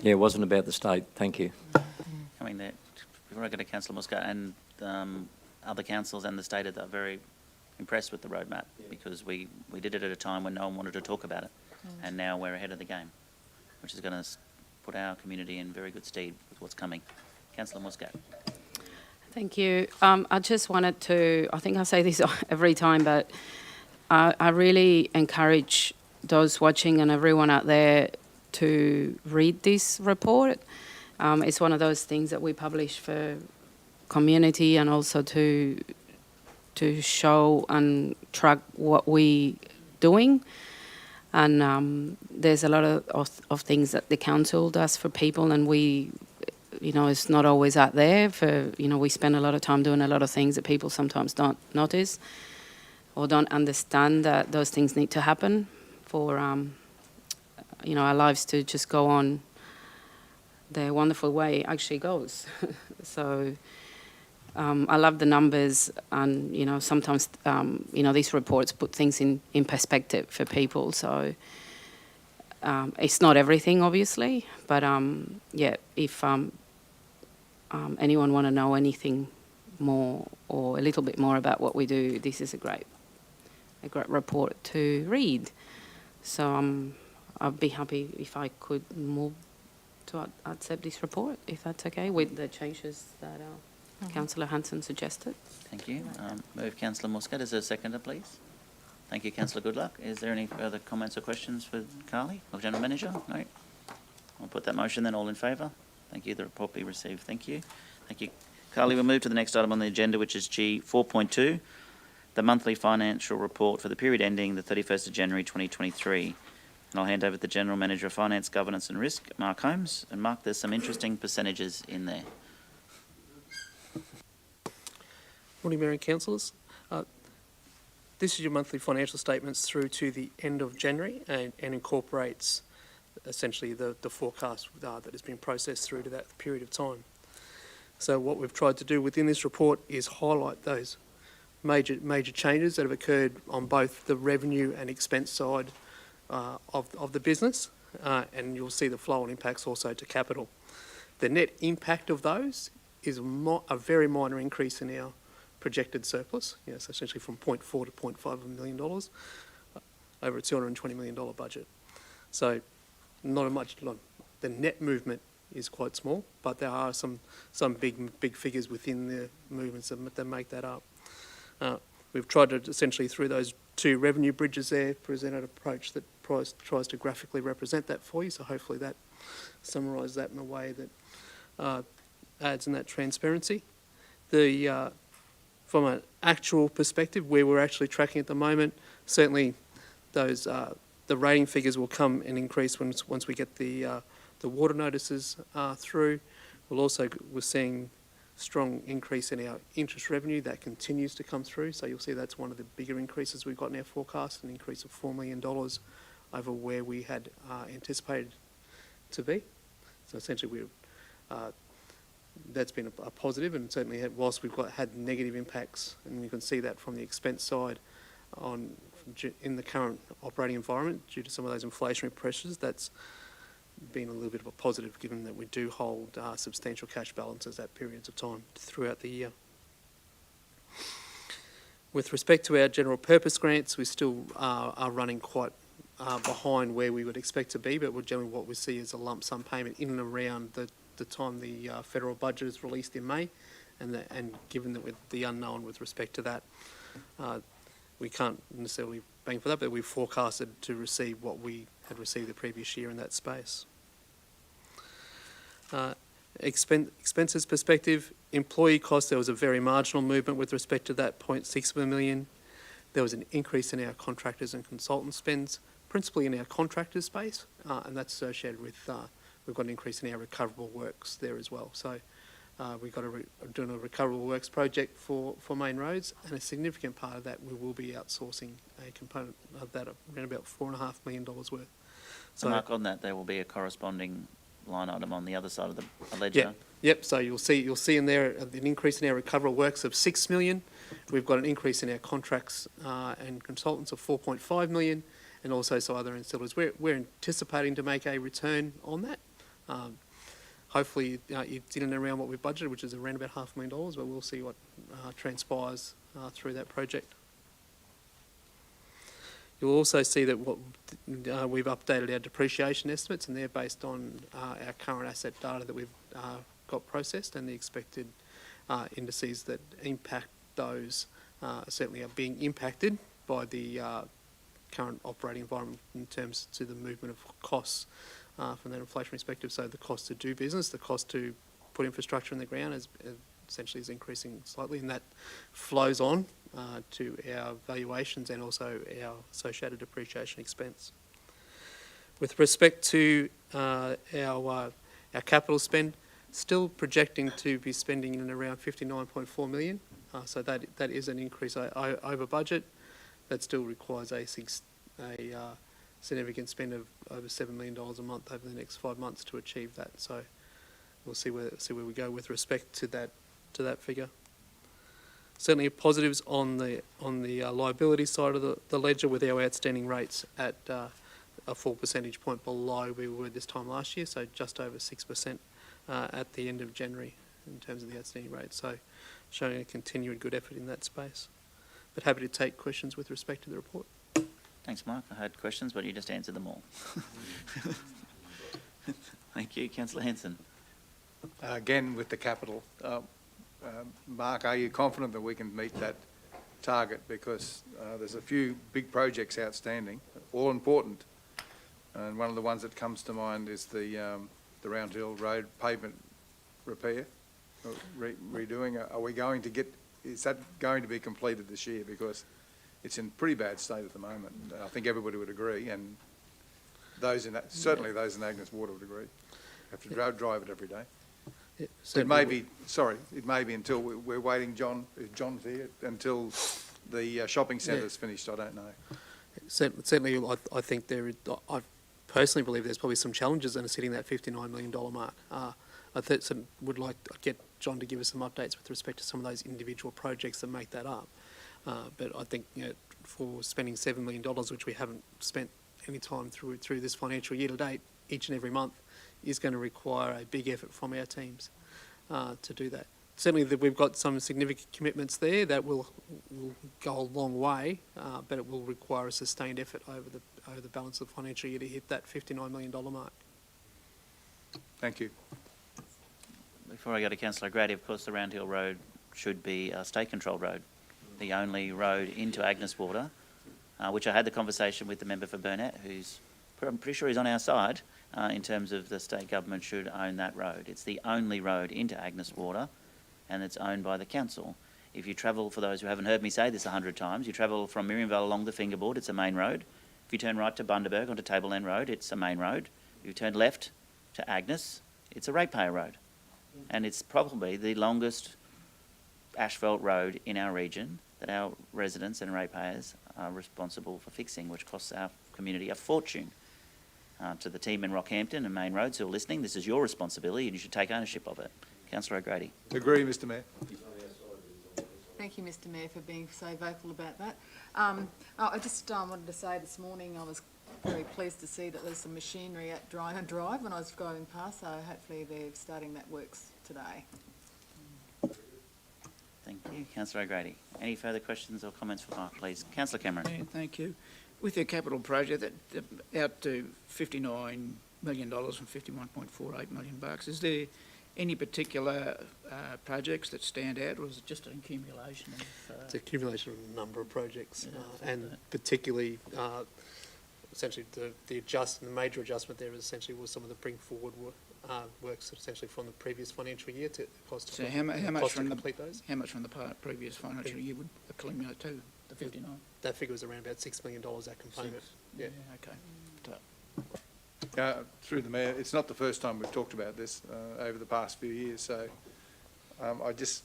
Yeah, it wasn't about the state. Thank you. Coming there, before I go to Councillor Muscat, and other councils and the state are very impressed with the roadmap, because we did it at a time when no one wanted to talk about it, and now we're ahead of the game, which is going to put our community in very good stead with what's coming. Councillor Muscat. Thank you. I just wanted to, I think I say this every time, but I really encourage those watching and everyone out there to read this report. It's one of those things that we publish for community, and also to show and track what we doing. And there's a lot of things that the council does for people, and we, it's not always out there. We spend a lot of time doing a lot of things that people sometimes don't notice or don't understand that those things need to happen for, our lives to just go on the wonderful way it actually goes. So I love the numbers, and, sometimes, these reports put things in perspective for people. So it's not everything, obviously, but, if anyone want to know anything more or a little bit more about what we do, this is a great report to read. So I'd be happy if I could move to accept this report, if that's okay, with the changes that Councillor Hanson suggested. Thank you. Move Councillor Muscat. Is there a seconder, please? Thank you, Councillor Goodluck. Is there any further comments or questions for Carly, or General Manager? No. I'll put that motion then. All in favour? Thank you. The report be received. Thank you. Thank you. Carly, we'll move to the next item on the agenda, which is G 4.2, the monthly financial report for the period ending the 31st of January 2023. And I'll hand over to the General Manager of Finance, Governance and Risk, Mark Holmes. And Mark, there's some interesting percentages in there. Morning, Mayor and Councillors. This is your monthly financial statements through to the end of January, and incorporates essentially the forecast that has been processed through to that period of time. So what we've tried to do within this report is highlight those major changes that have occurred on both the revenue and expense side of the business, and you'll see the flow and impacts also to capital. The net impact of those is a very minor increase in our projected surplus, so essentially from 0.4 to 0.5 million dollars over a $220 million budget. So not a much. The net movement is quite small, but there are some big figures within the movements that make that up. We've tried to essentially, through those two revenue bridges there, present an approach that tries to graphically represent that for you, so hopefully that summarises that in a way that adds in that transparency. From an actual perspective, where we're actually tracking at the moment, certainly those the rating figures will come and increase once we get the water notices through. We're seeing strong increase in our interest revenue that continues to come through. So you'll see that's one of the bigger increases we've got in our forecast, an increase of $4 million over where we had anticipated to be. So essentially that's been a positive, and certainly whilst we've had negative impacts, and you can see that from the expense side in the current operating environment due to some of those inflationary pressures, that's been a little bit of a positive given that we do hold substantial cash balances at periods of time throughout the year. With respect to our general purpose grants, we still are running quite behind where we would expect to be, but generally what we see is a lump sum payment in and around the time the federal budget is released in May, and given that with the unknown with respect to that, we can't necessarily bank for that, but we've forecasted to receive what we had received the previous year in that space. Expenses perspective, employee costs, there was a very marginal movement with respect to that, 0.6 million. There was an increase in our contractors and consultant spends, principally in our contractors space, and that's associated with, we've got an increase in our recoverable works there as well. So we've got doing a recoverable works project for main roads, and a significant part of that we will be outsourcing a component of that, around about $4.5 million worth. So Mark, on that, there will be a corresponding line item on the other side of the ledger. Yep. So you'll see in there an increase in our recoverable works of $6 million. We've got an increase in our contracts and consultants of $4.5 million, and also some other ancillaries. We're anticipating to make a return on that. Hopefully it's in and around what we budgeted, which is around about $500,000, but we'll see what transpires through that project. You'll also see that we've updated our depreciation estimates, and they're based on our current asset data that we've got processed, and the expected indices that impact those certainly are being impacted by the current operating environment in terms to the movement of costs from that inflation perspective. So the cost to do business, the cost to put infrastructure in the ground essentially is increasing slightly, and that flows on to our valuations and also our associated depreciation expense. With respect to our capital spend, still projecting to be spending in and around $59.4 million. So that is an increase over budget. That still requires a significant spend of over $7 million a month over the next 5 months to achieve that. So we'll see where we go with respect to that figure. Certainly positives on the liability side of the ledger, with our outstanding rates at a full percentage point below where we were this time last year, so just over 6% at the end of January in terms of the outstanding rate. So showing a continued good effort in that space. But happy to take questions with respect to the report. Thanks, Mark. I had questions, but you just answered them all. Thank you. Councillor Hanson. Again, with the capital, Mark, are you confident that we can meet that target? Because there's a few big projects outstanding, all important. And one of the ones that comes to mind is the Round Hill Road pavement repair, redoing. Are we going to is that going to be completed this year? Because it's in pretty bad state at the moment. I think everybody would agree, and certainly those in Agnes Water would agree. Have to drive it every day. It may be until we're waiting, John's here, until the shopping centre's finished. I don't know. Certainly, I think I personally believe there's probably some challenges that are hitting that $59 million mark. I would like to get John to give us some updates with respect to some of those individual projects that make that up. But I think for spending $7 million, which we haven't spent any time through this financial year to date, each and every month, is going to require a big effort from our teams to do that. Certainly we've got some significant commitments there that will go a long way, but it will require a sustained effort over the balance of the financial year to hit that $59 million mark. Thank you. Before I go to Councillor Grady, of course, the Round Hill Road should be a state-controlled road, the only road into Agnes Water, which I had the conversation with the member for Burnett, I'm pretty sure he's on our side in terms of the state government should own that road. It's the only road into Agnes Water, and it's owned by the council. If you travel, for those who haven't heard me say this 100 times, you travel from Miriam Vale along the Fingerboard, it's a main road. If you turn right to Bundaberg onto Tableland Road, it's a main road. If you turn left to Agnes, it's a ratepayer road. And it's probably the longest asphalt road in our region that our residents and ratepayers are responsible for fixing, which costs our community a fortune. To the team in Rockhampton and Main Roads who are listening, this is your responsibility and you should take ownership of it. Councillor O'Grady. Agree, Mr Mayor. Thank you, Mr Mayor, for being so vocal about that. I just wanted to say this morning I was very pleased to see that there's some machinery at Dryer Drive when I was driving past, so hopefully they're starting that works today. Thank you. Councillor O'Grady. Any further questions or comments for Mark, please? Councillor Cameron. Yeah, thank you. With your capital project, out to $59 million from $51.48 million, is there any particular projects that stand out, or is it just an accumulation of... It's an accumulation of a number of projects, and particularly, essentially, the major adjustment there essentially was some of the bring forward works essentially from the previous financial year to cost. So how much from complete those? How much from the previous financial year would accumulate to the 59? That figure was around about $6 million, that component. Yeah. Okay. Through the Mayor, it's not the first time we've talked about this over the past few years, so I just,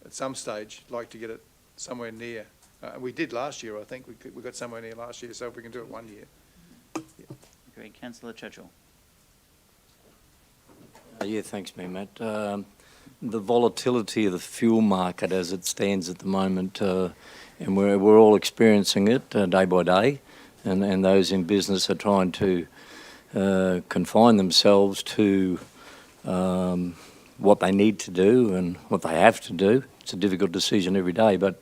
at some stage, like to get it somewhere near. We did last year, I think. We got somewhere near last year, so if we can do it 1 year. Great. Councillor Churchill. Yeah, thanks, Matt. The volatility of the fuel market as it stands at the moment, and we're all experiencing it day by day, and those in business are trying to confine themselves to what they need to do and what they have to do. It's a difficult decision every day, but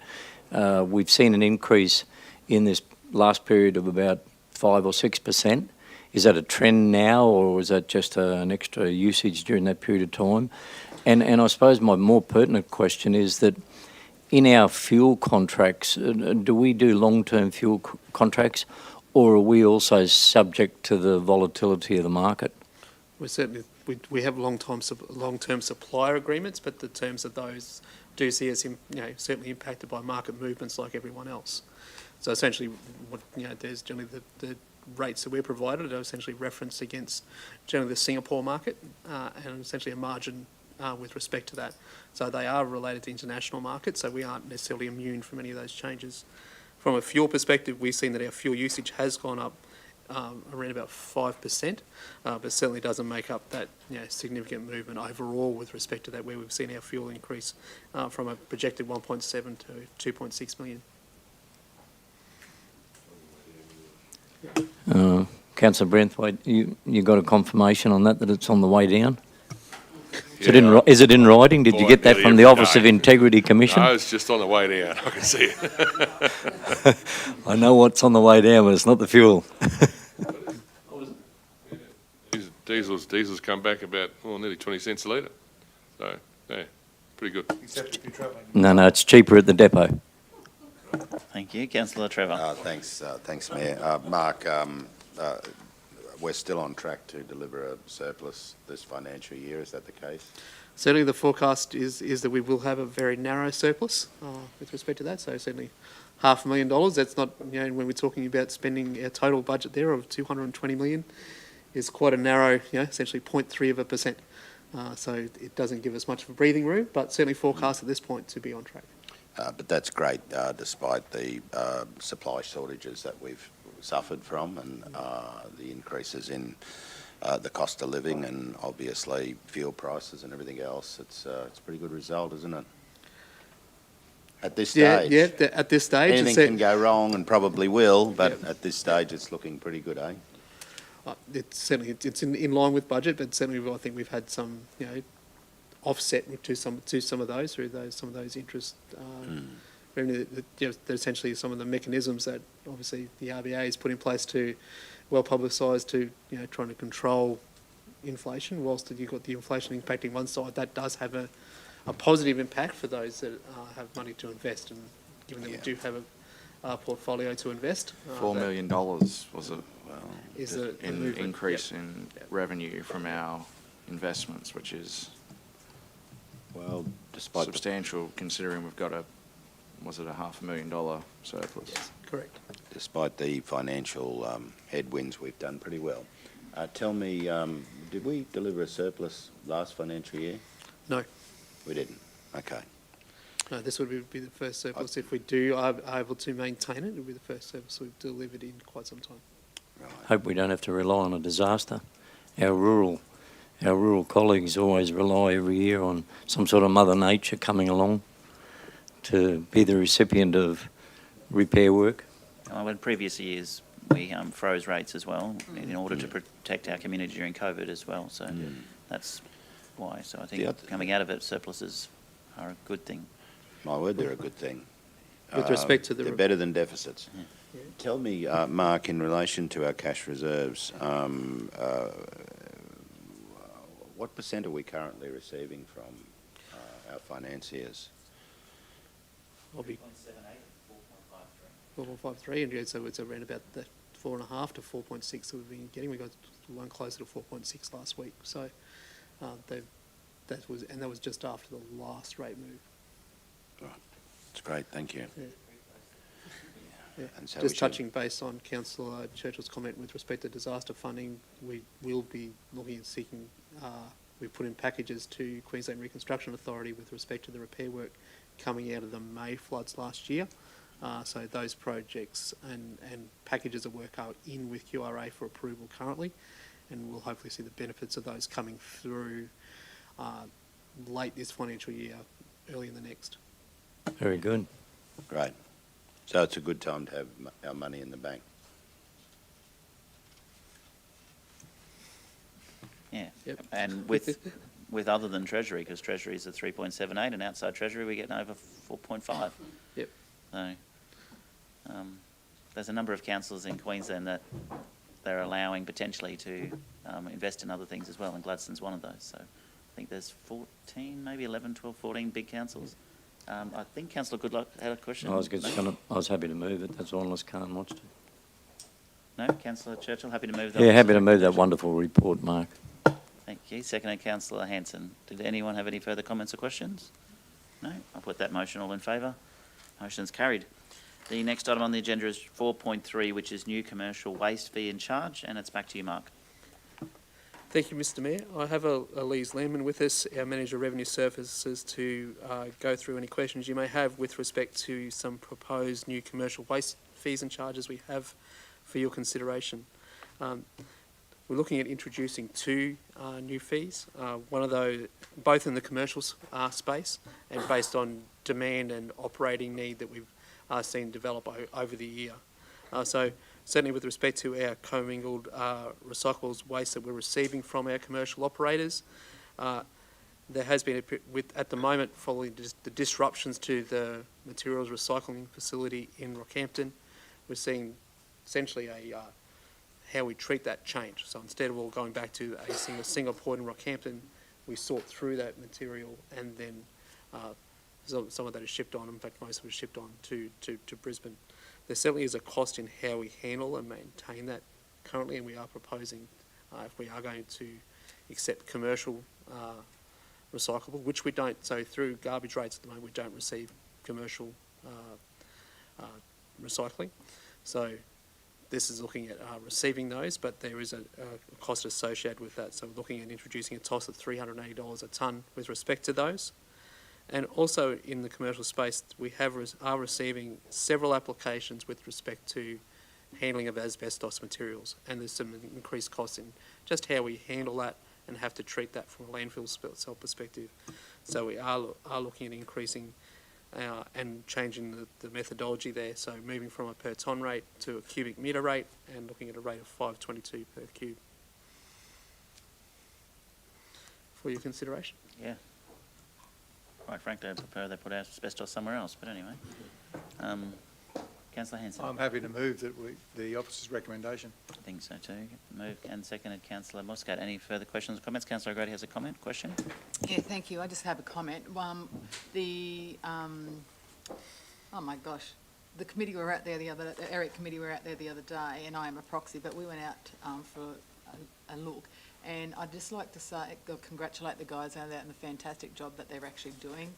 we've seen an increase in this last period of about 5 or 6%. Is that a trend now, or is that just an extra usage during that period of time? And I suppose my more pertinent question is that in our fuel contracts, do we do long-term fuel contracts, or are we also subject to the volatility of the market? We certainly we have long-term supplier agreements, but the terms of those do see us certainly impacted by market movements like everyone else. So essentially, there's generally the rates that we're provided are essentially referenced against generally the Singapore market and essentially a margin with respect to that. So they are related to international markets, so we aren't necessarily immune from any of those changes. From a fuel perspective, we've seen that our fuel usage has gone up around about 5%, but certainly doesn't make up that significant movement overall with respect to that, where we've seen our fuel increase from a projected 1.7 to 2.6 million. Councillor Branthwaite, you got a confirmation on that it's on the way down? Is it in writing? Did you get that from the Office of Integrity Commission? No, it's just on the way down. I can see it. I know what's on the way down, but it's not the fuel. Diesel's come back about nearly 20 cents a litre. So, yeah, pretty good. Except if you're travelling. No, it's cheaper at the depot. Thank you. Councillor Trevor. Thanks, Mayor. Mark, we're still on track to deliver a surplus this financial year. Is that the case? Certainly the forecast is that we will have a very narrow surplus with respect to that, so certainly $500,000. That's not, when we're talking about spending our total budget there of $220 million, is quite a narrow, essentially 0.3%. So it doesn't give us much of a breathing room, but certainly forecast at this point to be on track. But that's great, despite the supply shortages that we've suffered from and the increases in the cost of living and obviously fuel prices and everything else. It's a pretty good result, isn't it? At this stage. Yeah, at this stage. Anything can go wrong and probably will, but at this stage it's looking pretty good, eh? It's certainly it's in line with budget, but certainly I think we've had some offset to some of those through some of those interest revenue. They're essentially some of the mechanisms that obviously the RBA has put in place to well publicised to trying to control inflation. Whilst you've got the inflation impacting one side, that does have a positive impact for those that have money to invest, and given that we do have a portfolio to invest. $4 million was Is an increase in revenue from our investments, which is Well, despite substantial considering we've got a $500,000 surplus? Yes, correct. despite the financial headwinds, we've done pretty well. Tell me, did we deliver a surplus last financial year? No. We didn't. Okay. No, this would be the first surplus. If we do are able to maintain it, it will be the first surplus we've delivered in quite some time. Right. Hope we don't have to rely on a disaster. Our rural colleagues always rely every year on some sort of Mother Nature coming along to be the recipient of repair work. In previous years, we froze rates as well in order to protect our community during COVID as well. So that's why. So I think coming out of it, surpluses are a good thing. My word, they're a good thing. With respect to the... They're better than deficits. Yeah. Tell me, Mark, in relation to our cash reserves, what percent are we currently receiving from our financiers? I'll be 4.53, and so it's around about that 4.5 to 4.6 that we've been getting. We got one closer to 4.6 last week. So that was just after the last rate move. Right. That's great. Thank you. Yeah. Yeah. And so just touching base on Councillor Churchill's comment with respect to disaster funding, we will be looking at seeking. We put in packages to Queensland Reconstruction Authority with respect to the repair work coming out of the May floods last year. So those projects and packages of work are in with QRA for approval currently, and we'll hopefully see the benefits of those coming through late this financial year, early in the next. Very good. Great. So it's a good time to have our money in the bank. Yeah. Yep. And with other than Treasury, because Treasury is at 3.78 and outside Treasury we're getting over 4.5. Yep. So there's a number of councils in Queensland that they're allowing potentially to invest in other things as well, and Gladstone's one of those. So I think there's 14, maybe 11, 12, 14 big councils. I think Councillor Goodluck had a question. I was happy to move it. That's all unless Khan wants to. No, Councillor Churchill, happy to move that. Yeah, happy to move that wonderful report, Mark. Thank you. Seconded Councillor Hanson. Did anyone have any further comments or questions? No? I'll put that motion. All in favour? Motion's carried. The next item on the agenda is 4.3, which is new commercial waste fee and charge, and it's back to you, Mark. Thank you, Mr Mayor. I have Elise Landman with us, our Manager of Revenue Services, to go through any questions you may have with respect to some proposed new commercial waste fees and charges we have for your consideration. We're looking at introducing two new fees, one of those, both in the commercial space and based on demand and operating need that we've seen develop over the year. So certainly with respect to our commingled recyclables waste that we're receiving from our commercial operators, there has been, at the moment, following the disruptions to the materials recycling facility in Rockhampton, we're seeing essentially how we treat that change. So instead of all going back to a single point in Rockhampton, we sort through that material and then some of that is shipped on. In fact, most of it is shipped on to Brisbane. There certainly is a cost in how we handle and maintain that currently, and we are proposing, if we are going to accept commercial recyclable, which we don't, so through garbage rates at the moment we don't receive commercial recycling. So this is looking at receiving those, but there is a cost associated with that. So we're looking at introducing a toss of $380 a tonne with respect to those. And also in the commercial space, we are receiving several applications with respect to handling of asbestos materials, and there's some increased costs in just how we handle that and have to treat that from a landfill cell perspective. So we are looking at increasing and changing the methodology there, so moving from a per tonne rate to a cubic metre rate and looking at a rate of $5.22 per cube. For your consideration. Yeah. Quite frankly, I prefer they put asbestos somewhere else, but anyway. Councillor Hanson. I'm happy to move that the officer's recommendation. I think so too. Moved and seconded, Councillor Muscat. Any further questions or comments? Councillor O'Grady has a comment, question? Yeah, thank you. I just have a comment. Oh my gosh, the committee were out there the ERIC committee were out there the other day, and I am a proxy, but we went out for a look. And I'd just like to say, congratulate the guys out there on the fantastic job that they're actually doing.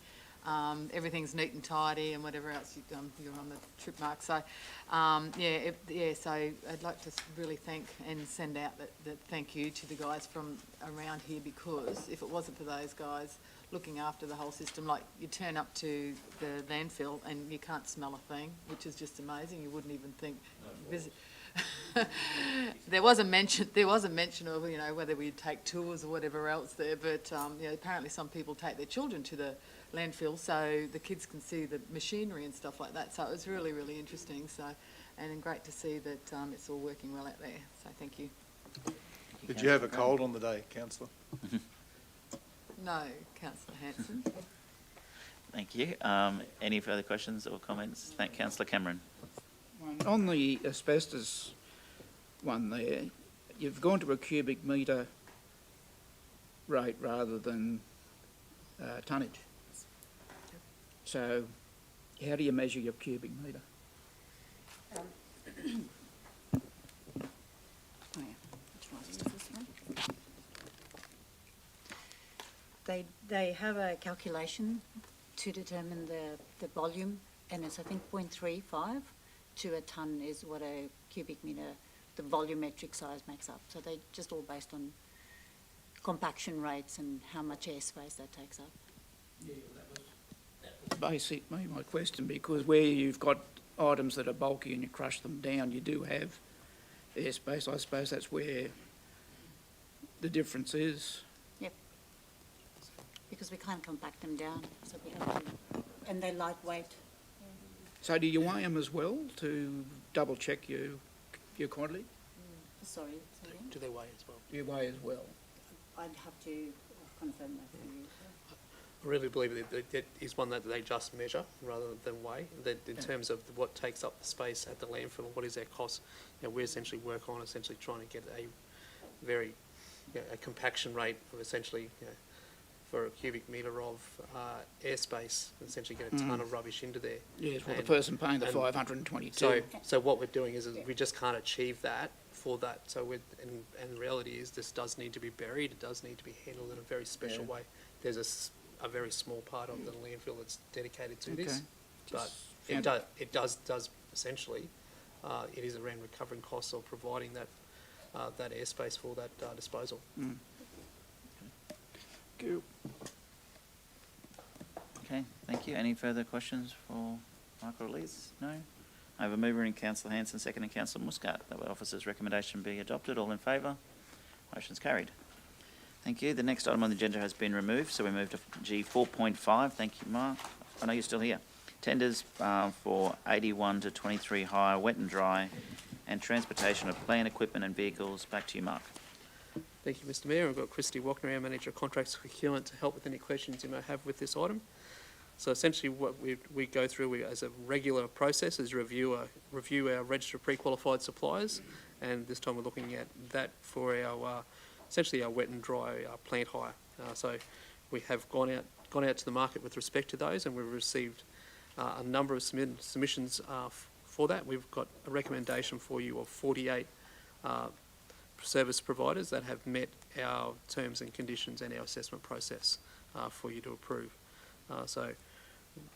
Everything's neat and tidy and whatever else you're on the trip mark. So, so I'd like to really thank and send out that thank you to the guys from around here, because if it wasn't for those guys looking after the whole system, like you turn up to the landfill and you can't smell a thing, which is just amazing. You wouldn't even think. There was a mention of whether we'd take tours or whatever else there, but apparently some people take their children to the landfill so the kids can see the machinery and stuff like that. So it was really, really interesting. So, and great to see that it's all working well out there. So thank you. Did you have a cold on the day, Councillor? No, Councillor Hanson. Thank you. Any further questions or comments? Thank Councillor Cameron. On the asbestos one there, you've gone to a cubic metre rate rather than tonnage. So how do you measure your cubic metre? They have a calculation to determine the volume, and it's I think 0.35 to a tonne is what a cubic metre, the volumetric size makes up. So they're just all based on compaction rates and how much airspace that takes up. Yeah, that was basically my question, because where you've got items that are bulky and you crush them down, you do have airspace. I suppose that's where the difference is. Yep. Because we can't compact them down, so we have to, and they're lightweight. So do you weigh them as well to double check your quantity? Sorry. Do they weigh as well? Do you weigh as well? I'd have to confirm that for you. I really believe that is one that they just measure rather than weigh. That in terms of what takes up the space at the landfill and what is their cost, we essentially work on trying to get a very a compaction rate of essentially for a cubic metre of airspace, essentially get a tonne of rubbish into there. Yes, well, the person paying the 522. So what we're doing is we just can't achieve that for that. So and the reality is this does need to be buried. It does need to be handled in a very special way. There's a very small part of the landfill that's dedicated to this, but it does essentially it is around recovering costs or providing that that airspace for that disposal. Okay, thank you. Any further questions for Michael Elise? No? I have a mover in Councillor Hanson, second in Councillor Muscat. That the officer's recommendation be adopted. All in favour? Motion's carried. Thank you. The next item on the agenda has been removed, so we move to G4.5. Thank you, Mark. I know you're still here. Tenders for 81 to 23 hire, wet and dry, and transportation of plant, equipment and vehicles. Back to you, Mark. Thank you, Mr Mayor. I've got Christy Walker, our Manager of Contracts Procurement, to help with any questions you may have with this item. So essentially what we go through as a regular process is review our register of pre-qualified suppliers, and this time we're looking at that for our essentially our wet and dry plant hire. So we have gone out to the market with respect to those, and we've received a number of submissions for that. We've got a recommendation for you of 48 service providers that have met our terms and conditions and our assessment process for you to approve. So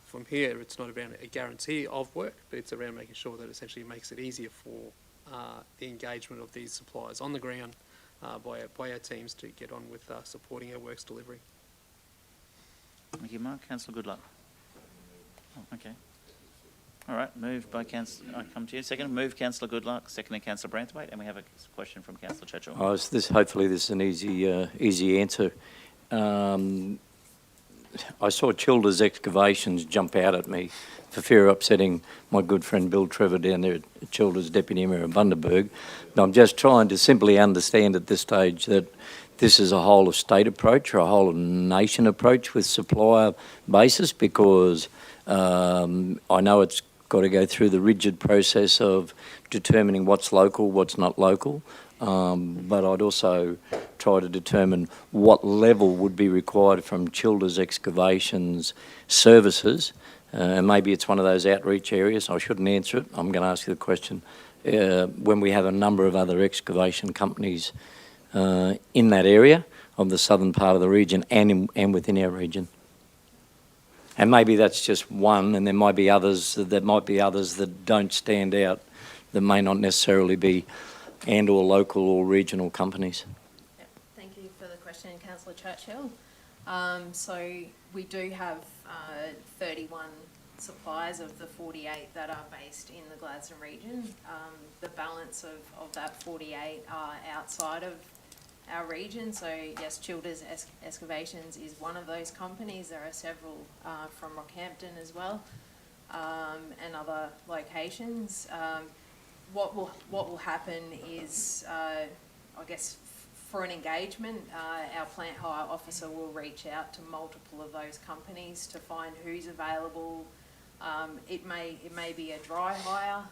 from here, it's not around a guarantee of work, but it's around making sure that essentially makes it easier for the engagement of these suppliers on the ground by our teams to get on with supporting our works delivery. Thank you, Mark. Councillor Goodluck. Oh, okay. All right, moved by Councillor, I come to you. Second, moved Councillor Goodluck, second Councillor Branthwaite, and we have a question from Councillor Churchill. Hopefully this is an easy answer. I saw Childers Excavations jump out at me for fear of upsetting my good friend Bill Trevor down there at Childers, Deputy Emir of Bundaberg. But I'm just trying to simply understand at this stage that this is a whole of state approach or a whole of nation approach with supplier basis, because I know it's got to go through the rigid process of determining what's local, what's not local. But I'd also try to determine what level would be required from Childers Excavations Services. And maybe it's one of those outreach areas. I shouldn't answer it. I'm going to ask you the question. When we have a number of other excavation companies in that area of the southern part of the region and within our region. And maybe that's just one, and there might be others that don't stand out, that may not necessarily be and/or local or regional companies. Yep. Thank you for the question, Councillor Churchill. So we do have 31 suppliers of the 48 that are based in the Gladstone region. The balance of that 48 are outside of our region. So yes, Childers Excavations is one of those companies. There are several from Rockhampton as well, and other locations. What will happen is, I guess, for an engagement, our plant hire officer will reach out to multiple of those companies to find who's available. It may be a dry hire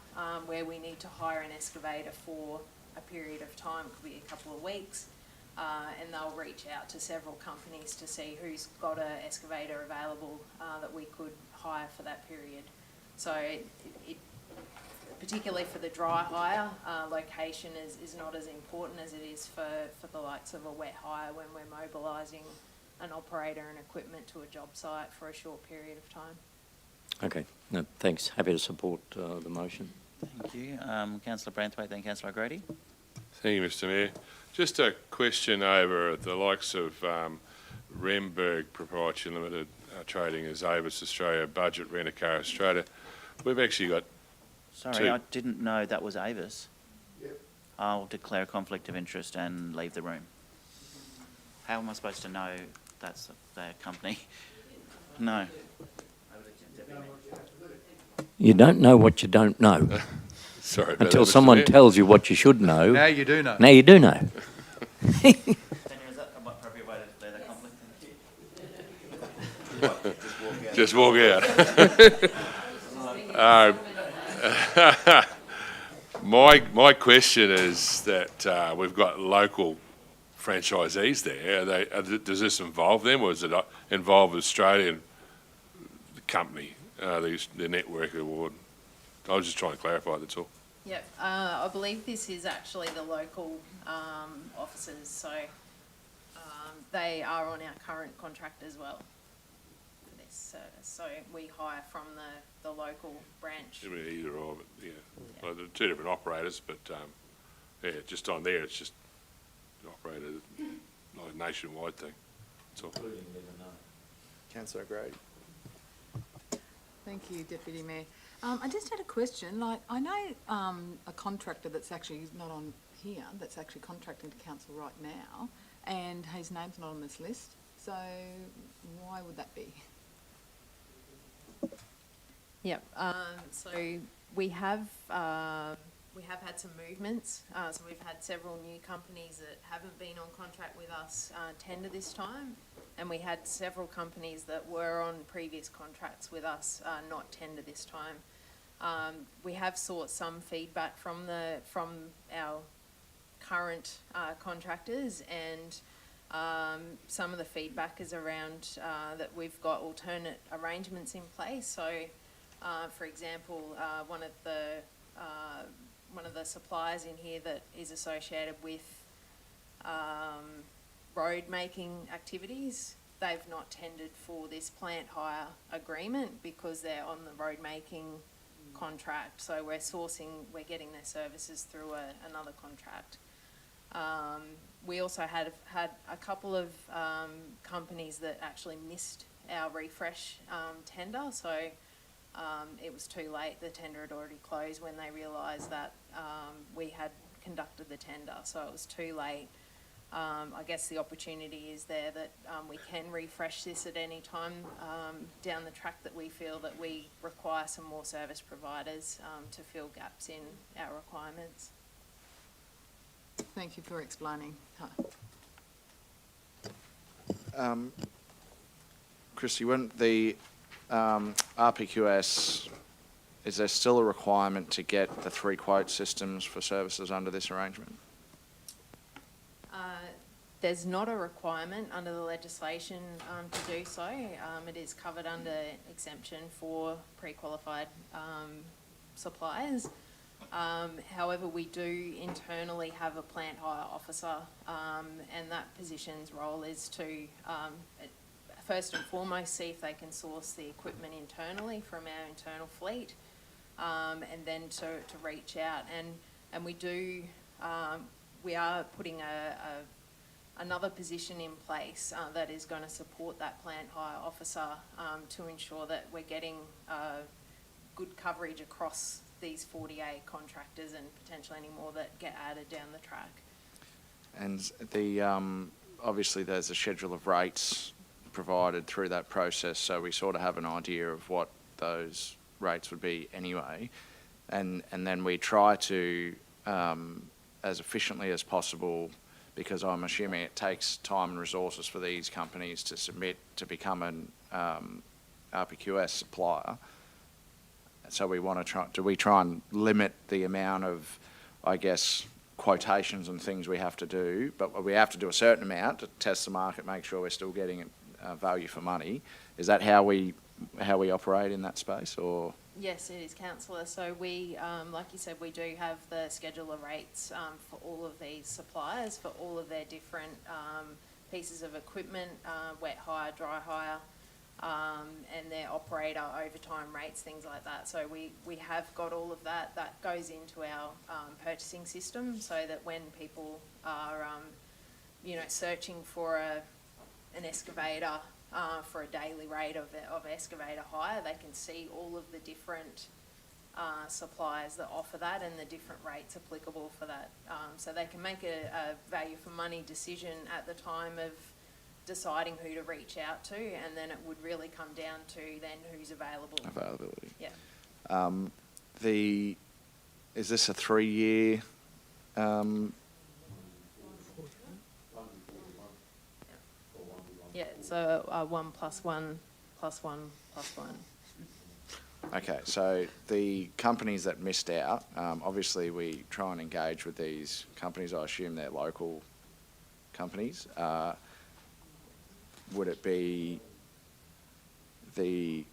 where we need to hire an excavator for a period of time. It could be a couple of weeks. And they'll reach out to several companies to see who's got an excavator available that we could hire for that period. So it particularly for the dry hire, location is not as important as it is for the likes of a wet hire when we're mobilising an operator and equipment to a job site for a short period of time. Okay, no, thanks. Happy to support the motion. Thank you. Councillor Branthwaite, then Councillor O'Grady. Thank you, Mr Mayor. Just a question over the likes of Remberg Proprietary Limited trading as Avis Australia, Budget Rent-A-Car Australia. We've actually got Sorry, I didn't know that was Avis. Yep. I'll declare a conflict of interest and leave the room. How am I supposed to know that's their company? No. You don't know what you don't know. Sorry about until that, someone Mr. Mayor. tells you what you should know. Now you do know. Now you do know. Is that an appropriate way to declare that conflict? Just walk out. My question is that we've got local franchisees there. Does this involve them, or does it involve Australian company, the network award? I was just trying to clarify, that's all. Yep, I believe this is actually the local officers, so they are on our current contract as well for this service. So we hire from the local branch. I mean, either or, but yeah. Well, they're two different operators, but yeah, just on there, it's just an operator, not a nationwide thing. That's all. Councillor Grady. Thank you, Deputy Mayor. I just had a question. Like, I know a contractor that's actually not on here, that's actually contracting to council right now, and his name's not on this list. So why would that be? Yep. So we have had some movements. So we've had several new companies that haven't been on contract with us tender this time, and we had several companies that were on previous contracts with us not tender this time. We have sought some feedback from our current contractors, and some of the feedback is around that we've got alternate arrangements in place. So, for example, one of the suppliers in here that is associated with road making activities, they've not tendered for this plant hire agreement because they're on the road making contract. So we're getting their services through another contract. We also had a couple of companies that actually missed our refresh tender. So it was too late. The tender had already closed when they realised that we had conducted the tender. So it was too late. I guess the opportunity is there that we can refresh this at any time down the track that we feel that we require some more service providers to fill gaps in our requirements. Thank you for explaining. Christy, when the RPQS is there still a requirement to get the 3 quote systems for services under this arrangement? There's not a requirement under the legislation to do so. It is covered under exemption for pre-qualified suppliers. However, we do internally have a plant hire officer, and that position's role is to first and foremost see if they can source the equipment internally from our internal fleet, and then to reach out. And we do, we are putting another position in place that is going to support that plant hire officer to ensure that we're getting good coverage across these 48 contractors and potentially any more that get added down the track. And the obviously there's a schedule of rates provided through that process, so we sort of have an idea of what those rates would be anyway, and then we try to as efficiently as possible, because I'm assuming it takes time and resources for these companies to submit to become an RPQS supplier. So we want to try and limit the amount of, I guess, quotations and things we have to do, but we have to do a certain amount to test the market, make sure we're still getting value for money. Is that how we operate in that space, or? Yes, it is, Councillor. So we, like you said, we do have the schedule of rates for all of these suppliers, for all of their different pieces of equipment, wet hire, dry hire, and their operator overtime rates, things like that. So we have got all of that. That goes into our purchasing system, so that when people are, searching for an excavator, for a daily rate of excavator hire, they can see all of the different suppliers that offer that and the different rates applicable for that. So they can make a value for money decision at the time of deciding who to reach out to, and then it would really come down to then who's available. Availability. Yeah. Is this a 3-year? Yeah, so 1 + 1 + 1 + 1. Okay, so the companies that missed out, obviously we try and engage with these companies. I assume they're local companies. Would it be the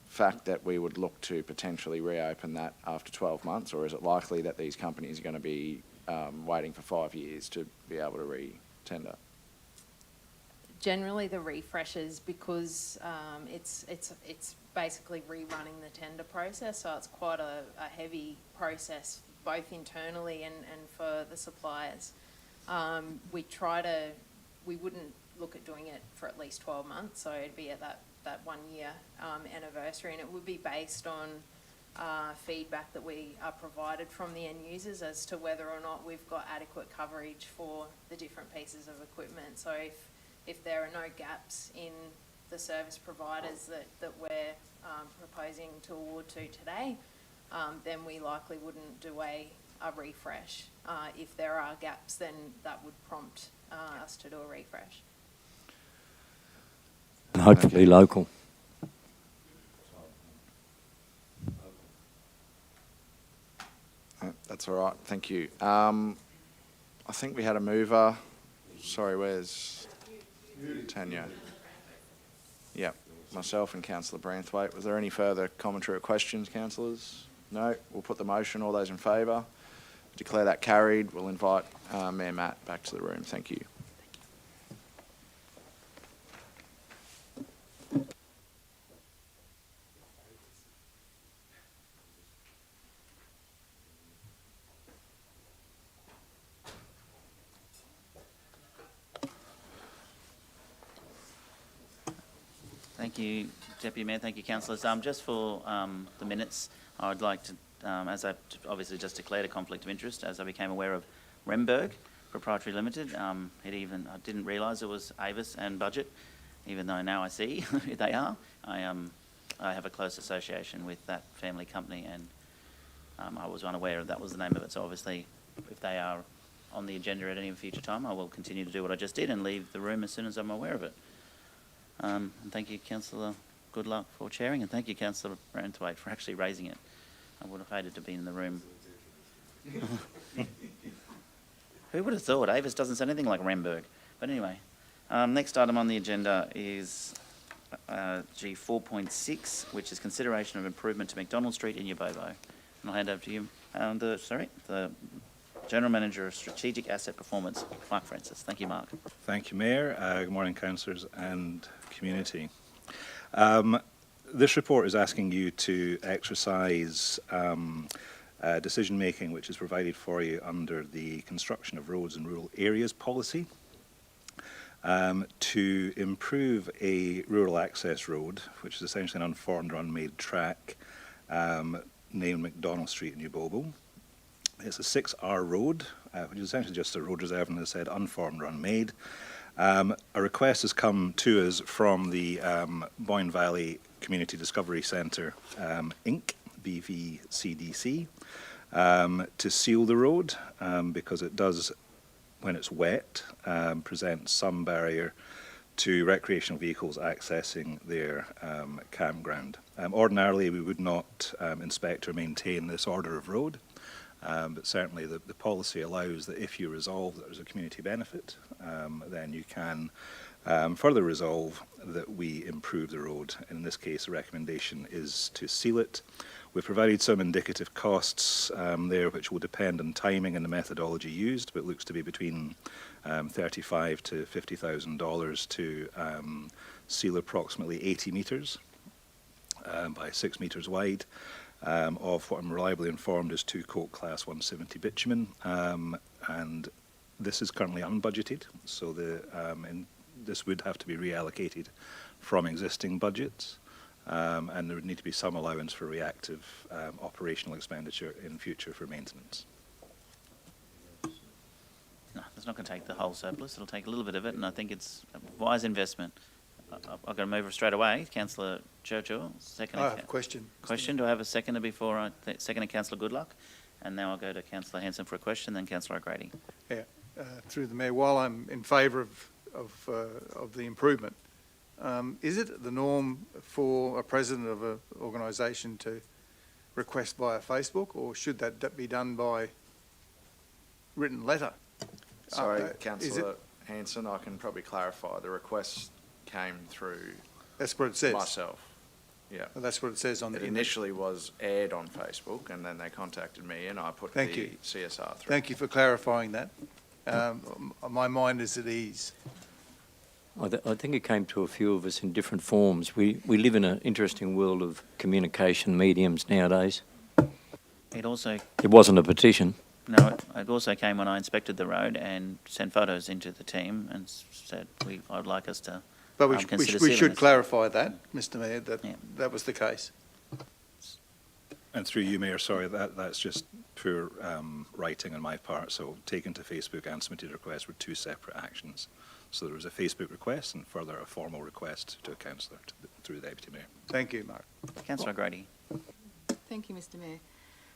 fact that we would look to potentially reopen that after 12 months, or is it likely that these companies are going to be waiting for 5 years to be able to re-tender? Generally, the refreshes, because it's basically rerunning the tender process, so it's quite a heavy process, both internally and for the suppliers. We wouldn't look at doing it for at least 12 months, so it'd be at that 1 year anniversary, and it would be based on feedback that we are provided from the end users as to whether or not we've got adequate coverage for the different pieces of equipment. So if there are no gaps in the service providers that we're proposing to award to today, then we likely wouldn't do a refresh. If there are gaps, then that would prompt us to do a refresh. And hopefully local. That's all right, thank you. I think we had a mover. Sorry, where's Tanya? Yep, myself and Councillor Branthwaite. Was there any further commentary or questions, councillors? No, we'll put the motion. All those in favour? Declare that carried. We'll invite Mayor Matt back to the room. Thank you. Thank you, Deputy Mayor. Thank you, councillors. Just for the minutes, I would like to, as I've obviously just declared a conflict of interest, as I became aware of Remberg Proprietary Limited. I didn't realise it was Avis and Budget, even though now I see who they are. I have a close association with that family company, and I was unaware that was the name of it. So obviously, if they are on the agenda at any future time, I will continue to do what I just did and leave the room as soon as I'm aware of it. And thank you, Councillor Goodluck, for chairing, and thank you, Councillor Branthwaite, for actually raising it. I would have hated to be in the room. Who would have thought? Avis doesn't sound anything like Ramberg. But anyway, next item on the agenda is G 4.6, which is consideration of improvement to McDonald Street in Yabobo. And I'll hand over to you, the General Manager of Strategic Asset Performance, Mark Francis. Thank you, Mark. Thank you, Mayor. Good morning, councillors and community. This report is asking you to exercise decision-making which is provided for you under the Construction of Roads in Rural Areas policy to improve a rural access road, which is essentially an unformed or unmade track named McDonald Street in Yabobo. It's a 6R road, which is essentially just a road reserve, and as I said, unformed or unmade. A request has come to us from the Boyne Valley Community Discovery Centre, Inc., BVCDC, to seal the road because it does, when it's wet, present some barrier to recreational vehicles accessing their campground. Ordinarily, we would not inspect or maintain this order of road. But certainly the policy allows that if you resolve that there's a community benefit, then you can further resolve that we improve the road. In this case, the recommendation is to seal it. We've provided some indicative costs there, which will depend on timing and the methodology used, but looks to be between $35,000 to $50,000 to seal approximately 80 metres by 6 metres wide. Of what I'm reliably informed is 2 Coke Class 170 bitumen, and this is currently unbudgeted, so this would have to be reallocated from existing budgets, and there would need to be some allowance for reactive operational expenditure in future for maintenance. No, it's not going to take the whole surplus. It'll take a little bit of it, and I think it's a wise investment. I've got to move straight away. Councillor Churchill, second. I have a question. Question. Do I have a seconder before I second Councillor Goodluck? And now I'll go to Councillor Hanson for a question, then Councillor O'Grady. Yeah, through the Mayor, while I'm in favour of the improvement, is it the norm for a president of an organisation to request via Facebook, or should that be done by written letter? Sorry, Councillor Hanson, I can probably clarify. The request came through That's what it says. myself. Yeah. Well, that's what it says on the It initially was aired on Facebook, and then they contacted me, and I put Thank the you. CSR through. Thank you for clarifying that. My mind is at ease. I think it came to a few of us in different forms. We live in an interesting world of communication mediums nowadays. It also... It wasn't a petition. No, it also came when I inspected the road and sent photos into the team and said I'd like us to But we consider should sealing this. clarify that, Mr Mayor, that that was the case. And through you, Mayor, sorry, that's just poor writing on my part. So taken to Facebook and submitted requests were 2 separate actions. So there was a Facebook request and further a formal request to a councillor through the Deputy Mayor. Thank you, Mark. Councillor O'Grady. Thank you, Mr Mayor.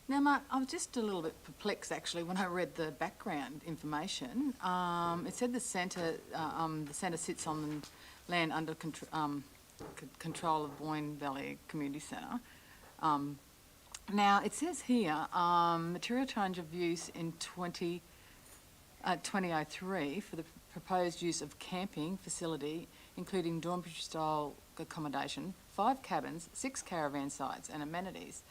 Now, Mark, I was just a little bit perplexed, actually, when I read the background information. It said the centre sits on the land under control of Boyne Valley Community Centre. Now, it says here, material change of use in 2003 for the proposed use of camping facility, including dormitory-style accommodation, 5 cabins, 6 caravan sites and amenities.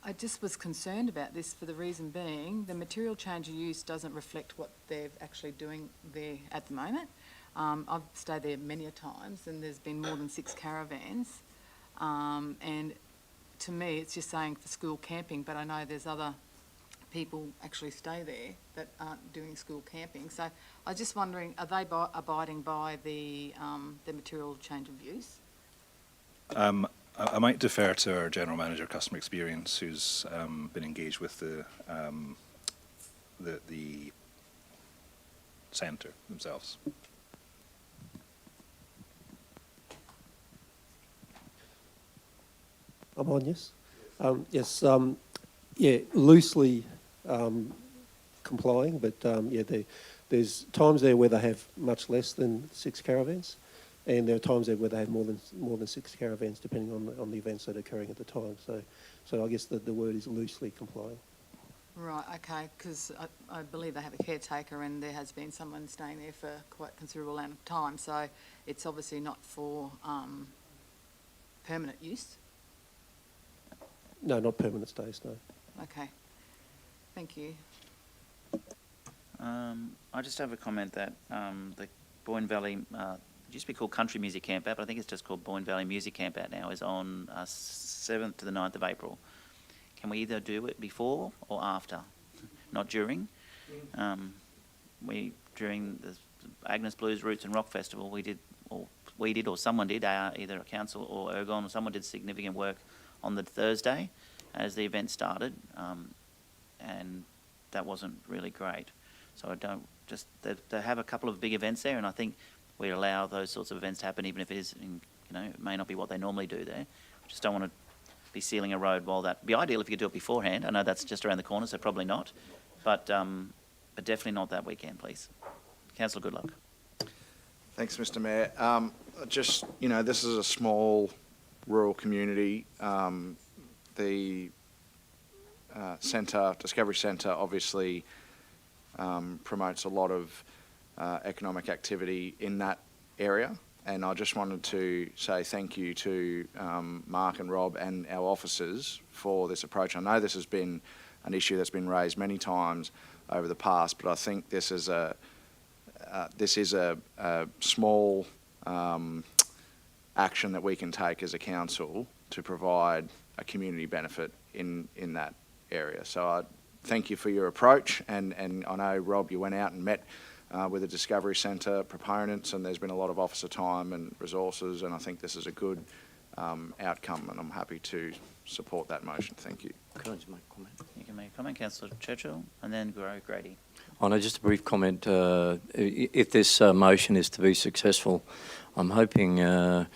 I just was concerned about this for the reason being the material change of use doesn't reflect what they're actually doing there at the moment. I've stayed there many a times and there's been more than 6 caravans. And to me, it's just saying for school camping, but I know there's other people actually stay there that aren't doing school camping. So I was just wondering, are they abiding by the material change of use? I might defer to our General Manager Customer Experience, who's been engaged with the centre themselves. I'm on, yes. Yes, yeah, loosely complying, but yeah, there's times there where they have much less than 6 caravans. and there are times where they have more than 6 caravans, depending on the events that are occurring at the time. So I guess the word is loosely complying. Right, okay, because I believe they have a caretaker and there has been someone staying there for quite a considerable amount of time, so it's obviously not for permanent use. No, not permanent stays, no. Okay, thank you. I just have a comment that the Boyne Valley, it used to be called Country Music Camp Out, but I think it's just called Boyne Valley Music Camp Out now, is on 7th to the 9th of April. Can we either do it before or after? Not during. During the Agnes Blues Roots and Rock Festival, or someone did, either a council or Ergon, or someone did significant work on the Thursday as the event started, and that wasn't really great. So I don't, just, they have a couple of big events there, and I think we allow those sorts of events to happen, even if it is, it may not be what they normally do there. I just don't want to be sealing a road while that, be ideal if you could do it beforehand. I know that's just around the corner, so probably not, but definitely not that weekend, please. Councillor Goodluck. Thanks, Mr. Mayor. Just, this is a small rural community. The Discovery Centre obviously promotes a lot of economic activity in that area. And I just wanted to say thank you to Mark and Rob and our officers for this approach. I know this has been an issue that's been raised many times over the past, but I think this is a small action that we can take as a council to provide a community benefit in that area. So I thank you for your approach, and I know, Rob, you went out and met with the Discovery Centre proponents, and there's been a lot of officer time and resources, and I think this is a good outcome, and I'm happy to support that motion. Thank you. Can I just make a comment? You can make a comment, Councillor Churchill, and then Grady. Oh, no, just a brief comment. If this motion is to be successful, I'm hoping that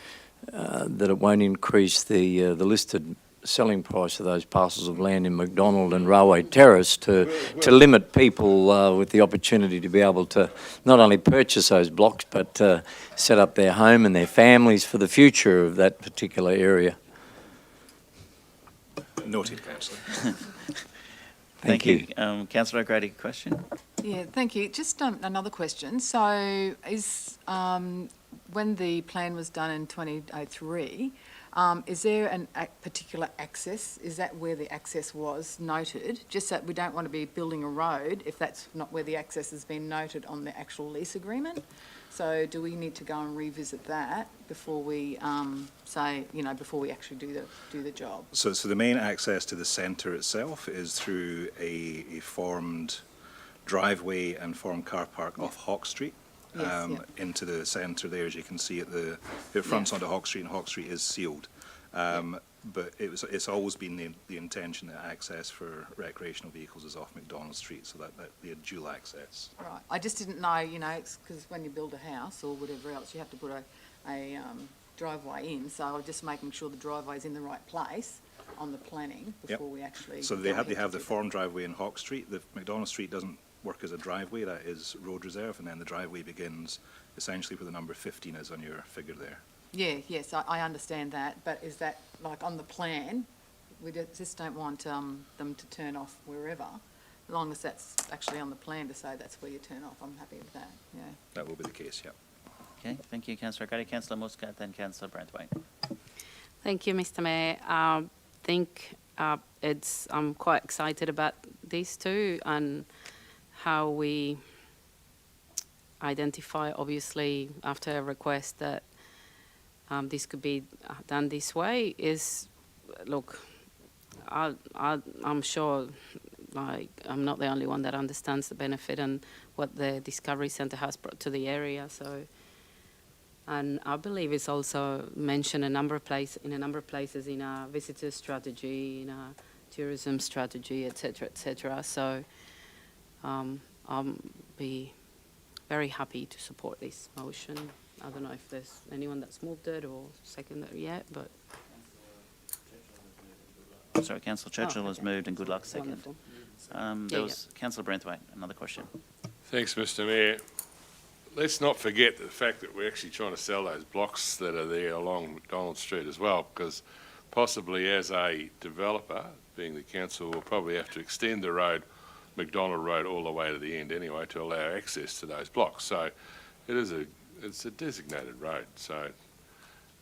it won't increase the listed selling price of those parcels of land in McDonald and Railway Terrace to limit people with the opportunity to be able to not only purchase those blocks but set up their home and their families for the future of that particular area. Noted, Councillor. Thank you. Councillor O'Grady, question? Yeah, thank you. Just another question. So is when the plan was done in 2003, is there a particular access? Is that where the access was noted? Just that we don't want to be building a road if that's not where the access has been noted on the actual lease agreement. So do we need to go and revisit that before we before we actually do the job? So the main access to the centre itself is through a formed driveway and formed car park off Hawk Street. Yes, into the centre there, as you can see it fronts onto Hawk Street, and Hawk Street is sealed. But it's always been the intention that access for recreational vehicles is off McDonald Street, so that they had dual access. Right. I just didn't know, it's because when you build a house or whatever else, you have to put a driveway in. So I was just making sure the driveway is in the right place on the planning before we actually. So they have the formed driveway in Hawk Street. The McDonald Street doesn't work as a driveway, that is road reserve, and then the driveway begins essentially where the number 15 is on your figure there. Yeah, yes, I understand that, but is that like on the plan? We just don't want them to turn off wherever, as long as that's actually on the plan to say that's where you turn off. I'm happy with that, yeah. That will be the case, yeah. Okay, thank you, Councillor O'Grady. Councillor Muscat, then Councillor Branthwaite. Thank you, Mr. Mayor. I think I'm quite excited about these two and how we identify, obviously, after a request that this could be done this way is, look, I'm sure, I'm not the only one that understands the benefit and what the Discovery Centre has brought to the area. So, and I believe it's also mentioned in a number of places in our visitor strategy, in our tourism strategy, etc., etc. So, I'll be very happy to support this motion. I don't know if there's anyone that's moved it or seconded it yet, but... Sorry, Councillor Churchill has moved and good luck second. There was Councillor Branthwaite, another question. Thanks, Mr. Mayor. let's not forget the fact that we're actually trying to sell those blocks that are there along McDonald Street as well, because possibly as a developer, being the council, will probably have to extend the road, McDonald Road, all the way to the end anyway to allow access to those blocks. So it's a designated road. So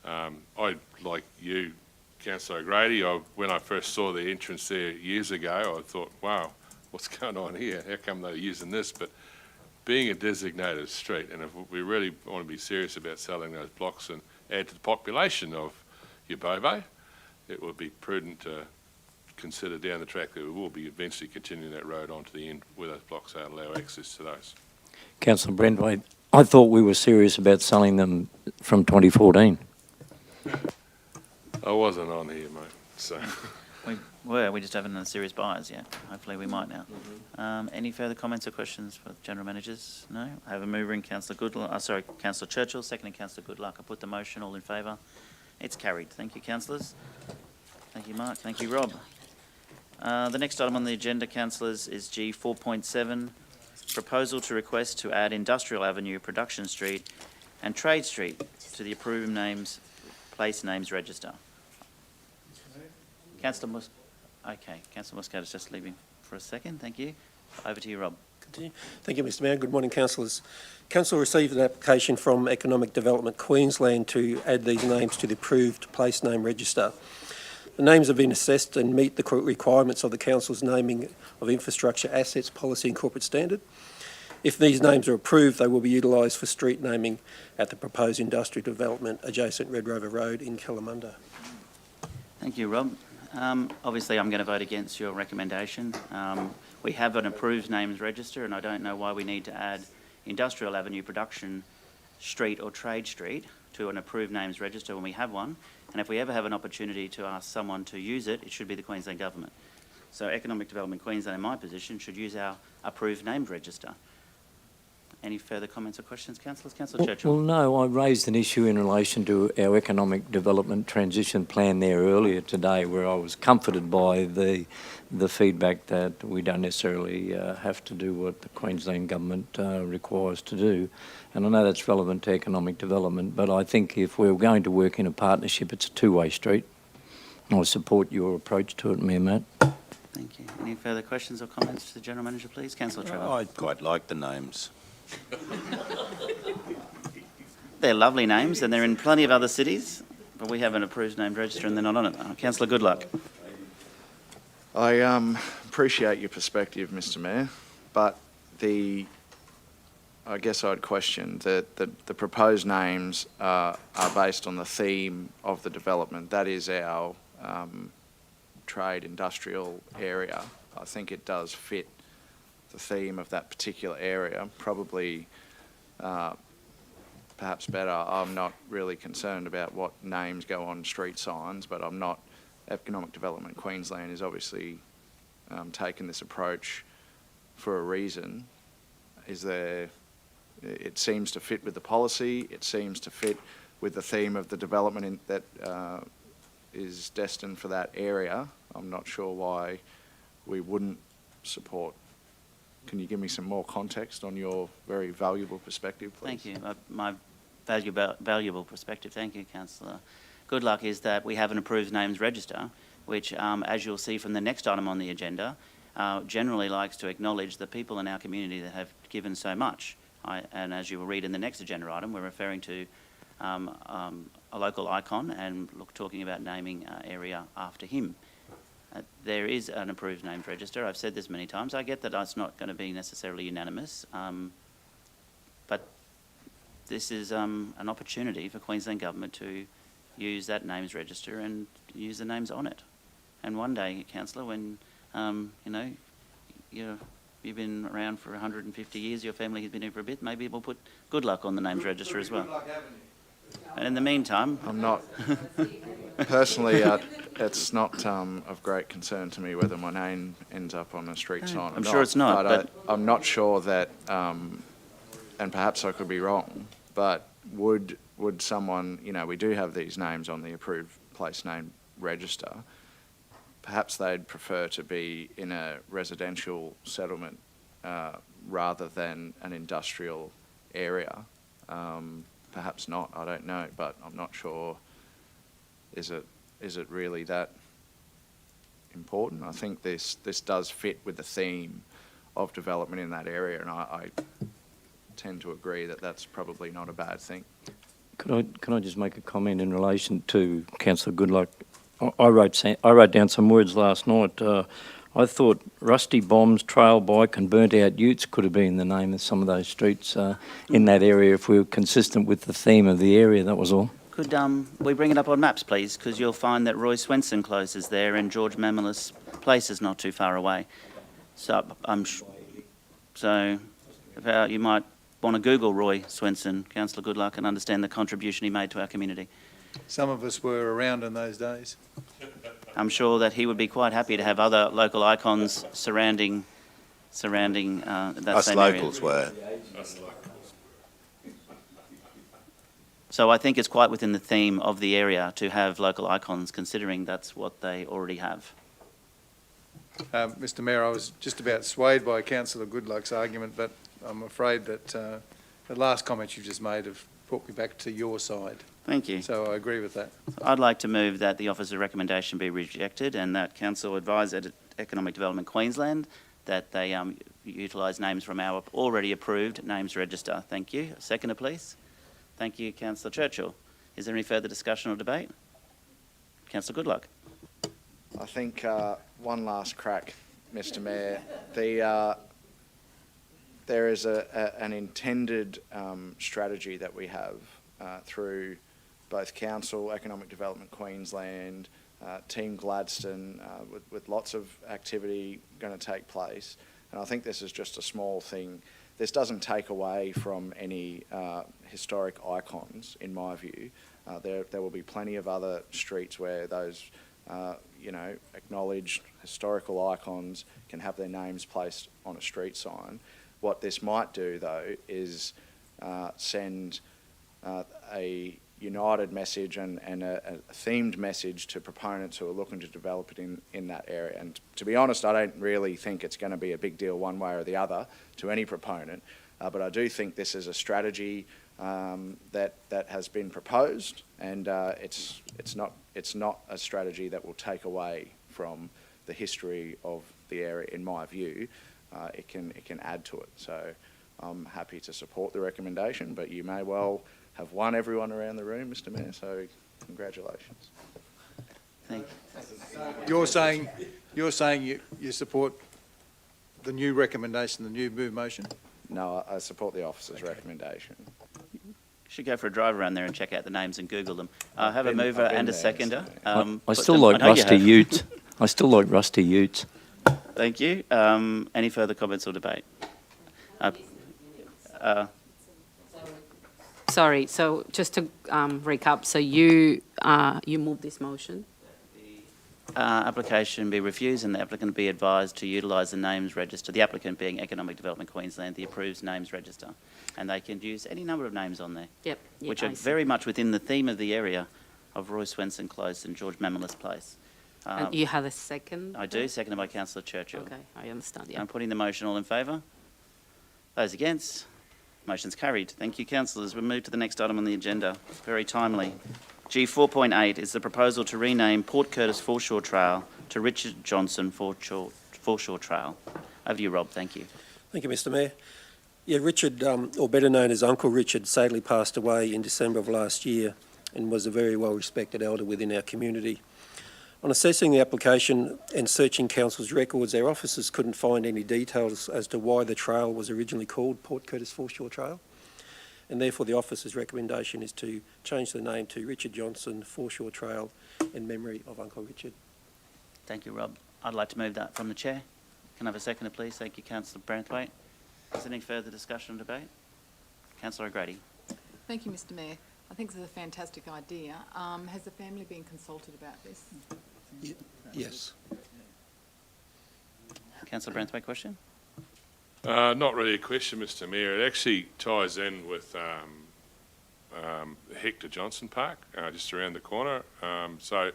I, like you, Councillor O'Grady, when I first saw the entrance there years ago, I thought, wow, what's going on here? How come they're using this? But being a designated street, and if we really want to be serious about selling those blocks and add to the population of Yabobo, it would be prudent to consider down the track that we will be eventually continuing that road on to the end where those blocks are, allow access to those. Councillor Brentwaite, I thought we were serious about selling them from 2014. I wasn't on here, mate, so. We just haven't done serious buyers yet. Hopefully we might now. Any further comments or questions for the general managers? No? I have a mover in Councillor Goodluck, Councillor Churchill, seconding Councillor Goodluck. I put the motion, all in favour. It's carried. Thank you, councillors. Thank you, Mark. Thank you, Rob. The next item on the agenda, councillors, is G 4.7, proposal to request to add Industrial Avenue, Production Street and Trade Street to the approved place names register. Councillor Muscat is just leaving for a second. Thank you. Over to you, Rob. Continue. Thank you, Mr Mayor. Good morning, councillors. Council received an application from Economic Development Queensland to add these names to the approved place name register. The names have been assessed and meet the requirements of the council's naming of infrastructure assets policy and corporate standard. If these names are approved, they will be utilised for street naming at the proposed industrial development adjacent Red Rover Road in Kalamunda. Thank you, Rob. Obviously, I'm going to vote against your recommendation. We have an approved names register, and I don't know why we need to add Industrial Avenue, Production Street or Trade Street to an approved names register when we have one. And if we ever have an opportunity to ask someone to use it, it should be the Queensland Government. So Economic Development Queensland, in my position, should use our approved names register. Any further comments or questions, councillors? Councillor Churchill. Well, no, I raised an issue in relation to our economic development transition plan there earlier today, where I was comforted by the feedback that we don't necessarily have to do what the Queensland Government requires to do. And I know that's relevant to economic development, but I think if we're going to work in a partnership, it's a two-way street. I support your approach to it, Mayor Matt. Thank you. Any further questions or comments to the General Manager, please? Councillor Trevor. I quite like the names. They're lovely names, and they're in plenty of other cities, but we have an approved named register and they're not on it. Councillor Goodluck. I appreciate your perspective, Mr Mayor, but I guess I'd question that the proposed names are based on the theme of the development. That is our trade industrial area. I think it does fit the theme of that particular area, probably perhaps better. I'm not really concerned about what names go on street signs, but I'm not. Economic Development Queensland is obviously taken this approach for a reason. It seems to fit with the policy, it seems to fit with the theme of the development that is destined for that area. I'm not sure why we wouldn't support. Can you give me some more context on your very valuable perspective, please? Thank you. My valuable perspective, thank you, Councillor Goodluck, is that we have an approved names register, which, as you'll see from the next item on the agenda, generally likes to acknowledge the people in our community that have given so much. And as you will read in the next agenda item, we're referring to a local icon and talking about naming an area after him. There is an approved names register. I've said this many times. I get that it's not going to be necessarily unanimous, but this is an opportunity for Queensland Government to use that names register and use the names on it. And one day, Councillor, when you've been around for 150 years, your family has been here for a bit, maybe we'll put Goodluck on the names register as well. And in the meantime... I'm not... Personally, it's not of great concern to me whether my name ends up on a street sign or I'm sure it's not, but... I'm not sure that, and perhaps I could be wrong, but would someone, we do have these names on the approved place name register, perhaps they'd prefer to be in a residential settlement rather than an industrial area. Perhaps not, I don't know, but I'm not sure. Is it really that important? I think this does fit with the theme of development in that area, and I tend to agree that that's probably not a bad thing. Can I just make a comment in relation to Councillor Goodluck? I wrote down some words last night. I thought Rusty Bombs, Trail Bike and Burnt Out Utes could have been the name of some of those streets in that area if we were consistent with the theme of the area, that was all. Could we bring it up on maps, please? Because you'll find that Roy Swenson Close is there and George Mammalus Place is not too far away. So you might want to Google Roy Swenson, Councillor Goodluck, and understand the contribution he made to our community. Some of us were around in those days. I'm sure that he would be quite happy to have other local icons surrounding that Us same area. locals were. So I think it's quite within the theme of the area to have local icons, considering that's what they already have. Mr Mayor, I was just about swayed by Councillor Goodluck's argument, but I'm afraid that the last comments you've just made have brought me back to your side. Thank you. So I agree with that. I'd like to move that the officer's recommendation be rejected and that Council advise Economic Development Queensland that they utilise names from our already approved names register. Thank you. Seconder, please. Thank you, Councillor Churchill. Is there any further discussion or debate? Councillor Goodluck. I think one last crack, Mr Mayor. There is an intended strategy that we have through both Council, Economic Development Queensland, Team Gladstone, with lots of activity going to take place. And I think this is just a small thing. This doesn't take away from any historic icons, in my view. There will be plenty of other streets where those acknowledged historical icons can have their names placed on a street sign. What this might do, though, is send a united message and a themed message to proponents who are looking to develop it in that area. And to be honest, I don't really think it's going to be a big deal one way or the other to any proponent, but I do think this is a strategy that has been proposed, and it's not a strategy that will take away from the history of the area, in my view. It can add to it. So I'm happy to support the recommendation, but you may well have won everyone around the room, Mr Mayor, so congratulations. Thank you. You're saying you support the new recommendation, the new move motion? No, I support the officer's recommendation. Should go for a drive around there and check out the names and Google them. I have a mover and a seconder. I still like Rusty Utes. I still like Rusty Utes. Thank you. Any further comments or debate? Sorry, so just to recap, so you moved this motion? Application be refused and the applicant be advised to utilise the names register, the applicant being Economic Development Queensland, the approved names register. And they can use any number of names on there, yep, which are very much within the theme of the area of Roy Swenson Close and George Mammalus Place. And you have a second? I do, seconded by Councillor Churchill. Okay, I understand, yeah. I'm putting the motion. All in favour? Those against? Motion's carried. Thank you, councillors. We'll move to the next item on the agenda. Very timely. G4.8 is the proposal to rename Port Curtis Foreshore Trail to Richard Johnson Foreshore Trail. Over to you, Rob. Thank you. Thank you, Mr Mayor. Yeah, Richard, or better known as Uncle Richard, sadly passed away in December of last year and was a very well-respected elder within our community. On assessing the application and searching council's records, our officers couldn't find any details as to why the trail was originally called Port Curtis Foreshore Trail, and therefore the officer's recommendation is to change the name to Richard Johnson Foreshore Trail in memory of Uncle Richard. Thank you, Rob. I'd like to move that from the chair. Can I have a seconder, please? Thank you, Councillor Branthwaite. Is there any further discussion or debate? Councillor O'Grady. Thank you, Mr Mayor. I think this is a fantastic idea. Has the family been consulted about this? Yes. Councillor Branthwaite, question? Not really a question, Mr Mayor. It actually ties in with Hector Johnson Park, just around the corner. So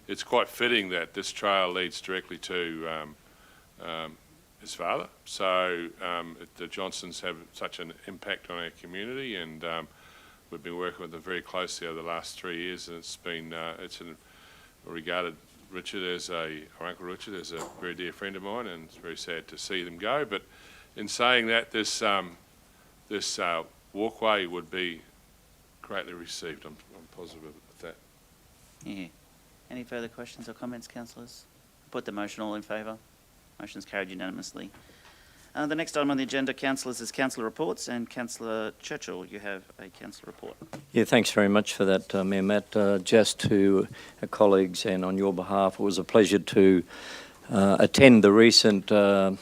it's quite fitting that this trail leads directly to his father. So the Johnsons have such an impact on our community, and we've been working with them very closely over the last 3 years, and regarded Richard our Uncle Richard as a very dear friend of mine, and it's very sad to see them go. But in saying that, this walkway would be greatly received. I'm positive of that. Yeah. Any further questions or comments, councillors? Put the motion. All in favour? Motion's carried unanimously. The next item on the agenda, councillors, is councillor reports, and Councillor Churchill, you have a councillor report. Yeah, thanks very much for that, Mayor Matt. Just to our colleagues and on your behalf, it was a pleasure to attend the recent 100th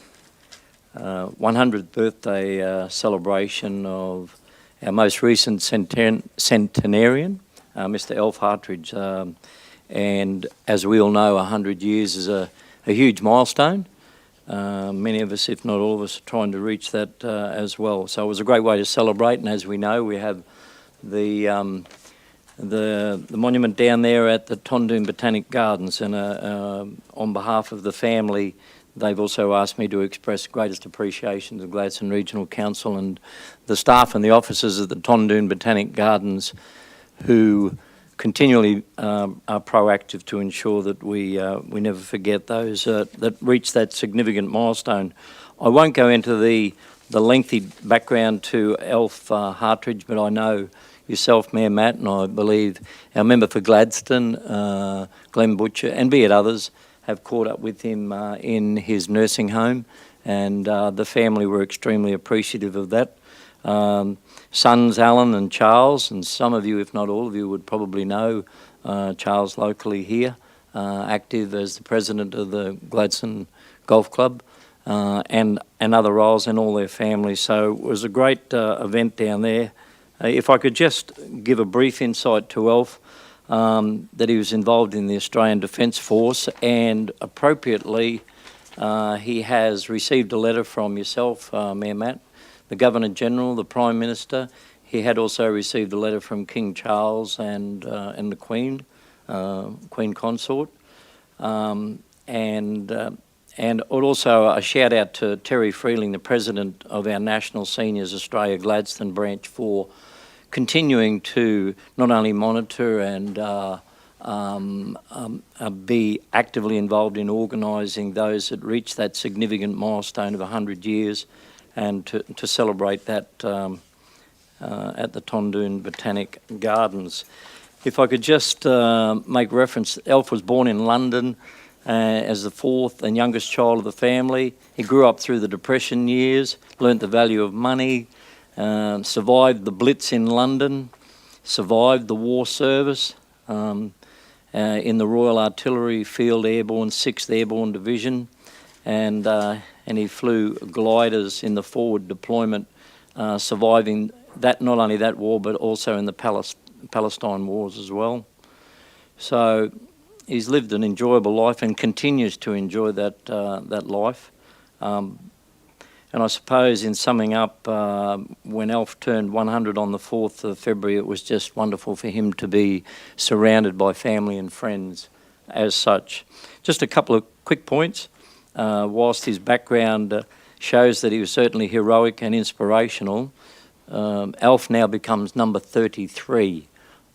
birthday celebration of our most recent centenarian, Mr. Alf Hartridge. And as we all know, 100 years is a huge milestone. Many of us, if not all of us, are trying to reach that as well. So it was a great way to celebrate, and as we know, we have the monument down there at the Tondoon Botanic Gardens, and on behalf of the family, they've also asked me to express greatest appreciation to the Gladstone Regional Council and the staff and the officers of the Tondoon Botanic Gardens who continually are proactive to ensure that we never forget those that reach that significant milestone. I won't go into the lengthy background to Alf Hartridge, but I know yourself, Mayor Matt, and I believe our member for Gladstone, Glenn Butcher, and be it others, have caught up with him in his nursing home, and the family were extremely appreciative of that. Sons Alan and Charles, and some of you, if not all of you, would probably know Charles locally here, active as the president of the Gladstone Golf Club, and other roles in all their families. So it was a great event down there. If I could just give a brief insight to Alf, that he was involved in the Australian Defence Force, and appropriately he has received a letter from yourself, Mayor Matt, the Governor-General, the Prime Minister. He had also received a letter from King Charles and the Queen, Queen Consort. And also a shout out to Terry Freeling, the President of our National Seniors Australia Gladstone branch, for continuing to not only monitor and be actively involved in organising those that reach that significant milestone of 100 years, and to celebrate that at the Tondoon Botanic Gardens. If I could just make reference, Alf was born in London as the fourth and youngest child of the family. He grew up through the Depression years, learnt the value of money, survived the Blitz in London, survived the war service in the Royal Artillery Field Airborne 6th Airborne Division, and he flew gliders in the forward deployment, surviving that, not only that war, but also in the Palestine wars as well. So he's lived an enjoyable life and continues to enjoy that life. And I suppose in summing up, when Alf turned 100 on the 4th of February, it was just wonderful for him to be surrounded by family and friends as such. Just a couple of quick points. Whilst his background shows that he was certainly heroic and inspirational, Alf now becomes number 33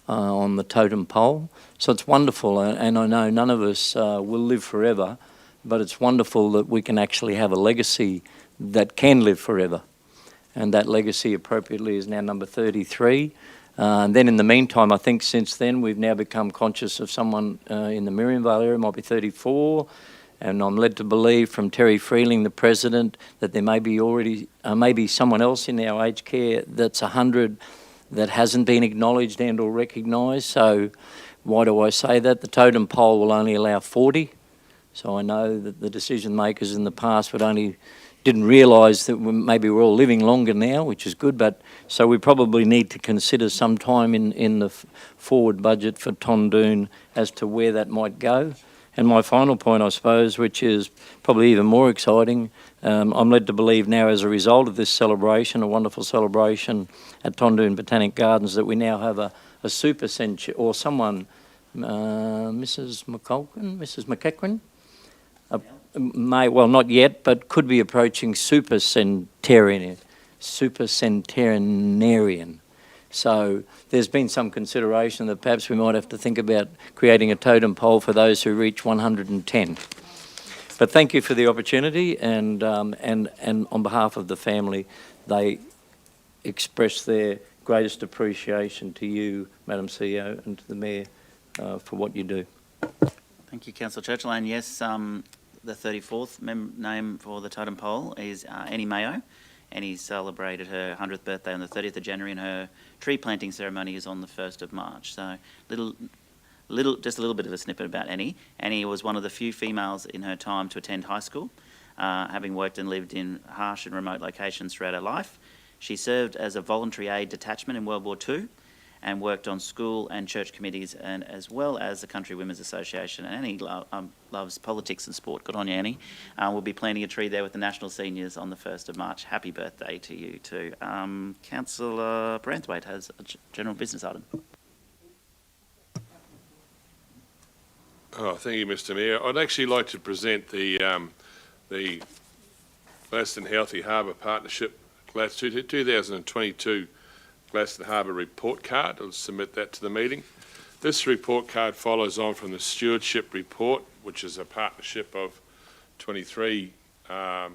on the totem pole. So it's wonderful, and I know none of us will live forever, but it's wonderful that we can actually have a legacy that can live forever. And that legacy appropriately is now number 33. And then in the meantime, I think since then, we've now become conscious of someone in the Miriamvale area, might be 34, and I'm led to believe from Terry Freeling, the President, that there may be already, maybe someone else in our aged care that's 100 that hasn't been acknowledged and or recognised. So why do I say that? The totem pole will only allow 40. So I know that the decision makers in the past didn't realise that maybe we're all living longer now, which is good, but so we probably need to consider some time in the forward budget for Tondoon as to where that might go. And my final point, I suppose, which is probably even more exciting, I'm led to believe now as a result of this celebration, a wonderful celebration at Tondoon Botanic Gardens, that we now have a super century, or someone, Mrs. McEachran, well, not yet, but could be approaching supercentenarian. So there's been some consideration that perhaps we might have to think about creating a totem pole for those who reach 110. But thank you for the opportunity, and on behalf of the family, they express their greatest appreciation to you, Madam CEO, and to the Mayor for what you do. Thank you, Councillor Churchill. And yes, the 34th name for the totem pole is Annie Mayo. Annie celebrated her 100th birthday on the 30th of January, and her tree planting ceremony is on the 1st of March. So just a little bit of a snippet about Annie. Annie was one of the few females in her time to attend high school, having worked and lived in harsh and remote locations throughout her life. She served as a voluntary aid detachment in World War II and worked on school and church committees, and as well as the Country Women's Association. And Annie loves politics and sport. Good on you, Annie. We'll be planting a tree there with the National Seniors on the 1st of March. Happy birthday to you too. Councillor Branthwaite has a general business item. Oh, thank you, Mr. Mayor. I'd actually like to present the Gladstone Healthy Harbour Partnership Gladstone 2022 Gladstone Harbour report card. I'll submit that to the meeting. This report card follows on from the stewardship report, which is a partnership of 23, I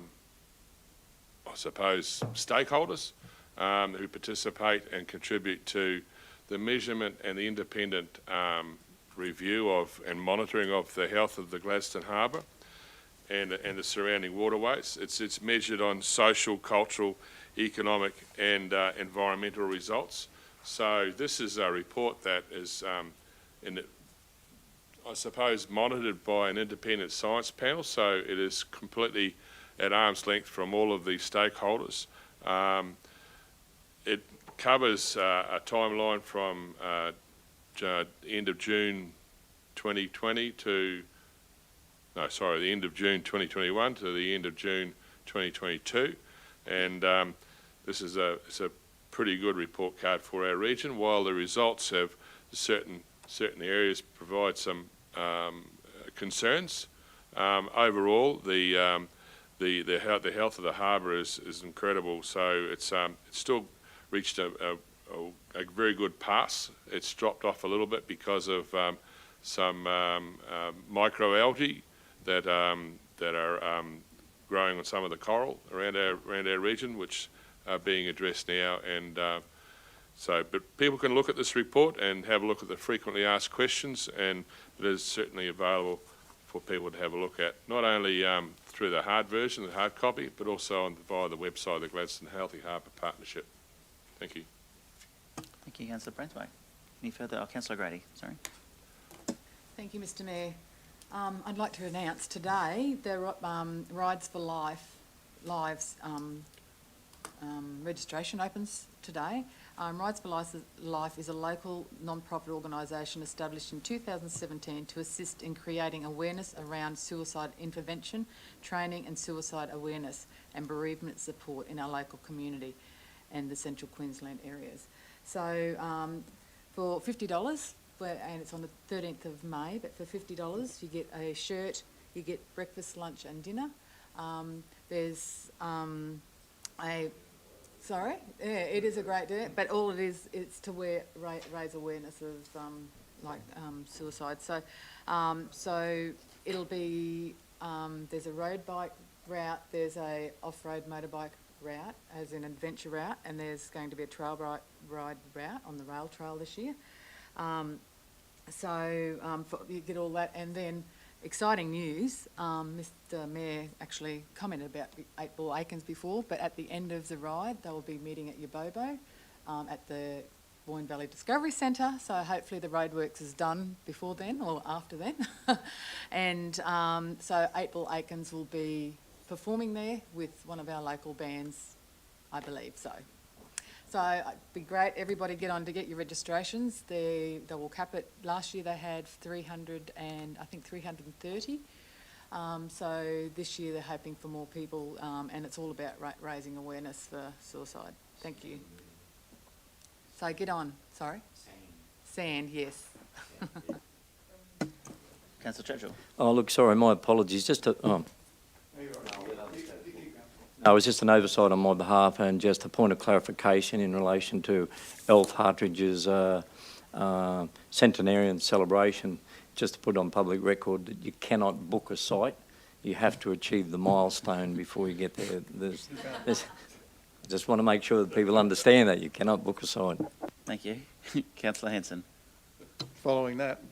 suppose, stakeholders who participate and contribute to the measurement and the independent review of and monitoring of the health of the Gladstone Harbour and the surrounding waterways. It's measured on social, cultural, economic and environmental results. So this is a report that is, I suppose, monitored by an independent science panel, so it is completely at arm's length from all of these stakeholders. It covers a timeline from the end of June 2020 to, no, sorry, the end of June 2021 to the end of June 2022. And this is it's a pretty good report card for our region. While the results have certain areas provide some concerns, overall the health of the harbour is incredible. So it's still reached a very good pass. It's dropped off a little bit because of some microalgae that are growing on some of the coral around our region, which are being addressed now. And but people can look at this report and have a look at the frequently asked questions, and it is certainly available for people to have a look at, not only through the hard version, the hard copy, but also via the website of the Gladstone Healthy Harbour Partnership. Thank you. Thank you, Councillor Branthwaite. Any further? Oh, Councillor Grady, sorry. Thank you, Mr. Mayor. I'd like to announce today the Rides for Lives registration opens today. Rides for Life is a local non-profit organisation established in 2017 to assist in creating awareness around suicide intervention, training and suicide awareness and bereavement support in our local community and the central Queensland areas. So for $50, and it's on the 13th of May, but for $50 you get a shirt, you get breakfast, lunch and dinner. There's it is a great day, but all it is, it's to raise awareness of suicide. So it'll be, there's a road bike route, there's a off-road motorbike route, as an adventure route, and there's going to be a trail ride route on the rail trail this year. You get all that, and then exciting news, Mr. Mayor actually commented about 8 Ball Akins before, but at the end of the ride they will be meeting at Yabobo at the Boyne Valley Discovery Centre, so hopefully the roadworks is done before then or after then. And so 8 Ball Akins will be performing there with one of our local bands, I believe so. So it'd be great, everybody get on to get your registrations. They will cap it. Last year they had 330. So this year they're hoping for more people, and it's all about raising awareness for suicide. Thank you. So get on, sorry? Sand, yes. Councillor Churchill. Oh, look, sorry, my apologies. Just a, no, it was just an oversight on my behalf and just a point of clarification in relation to Elf Hartridge's centenarian celebration. Just to put on public record that you cannot book a site. You have to achieve the milestone before you get there. I just want to make sure that people understand that you cannot book a site. Thank you. Councillor Hanson. Following that,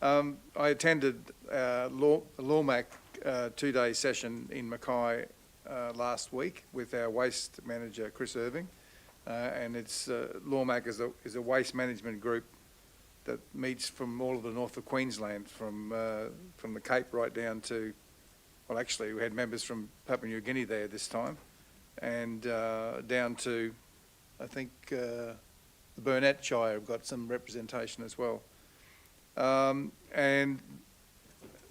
I attended a LawMac two-day session in Mackay last week with our waste manager, Chris Irving, and it's LawMac is a waste management group that meets from all of the north of Queensland, from the Cape right down to, well, actually we had members from Papua New Guinea there this time, and down to, I think, the Burnett Shire have got some representation as well. And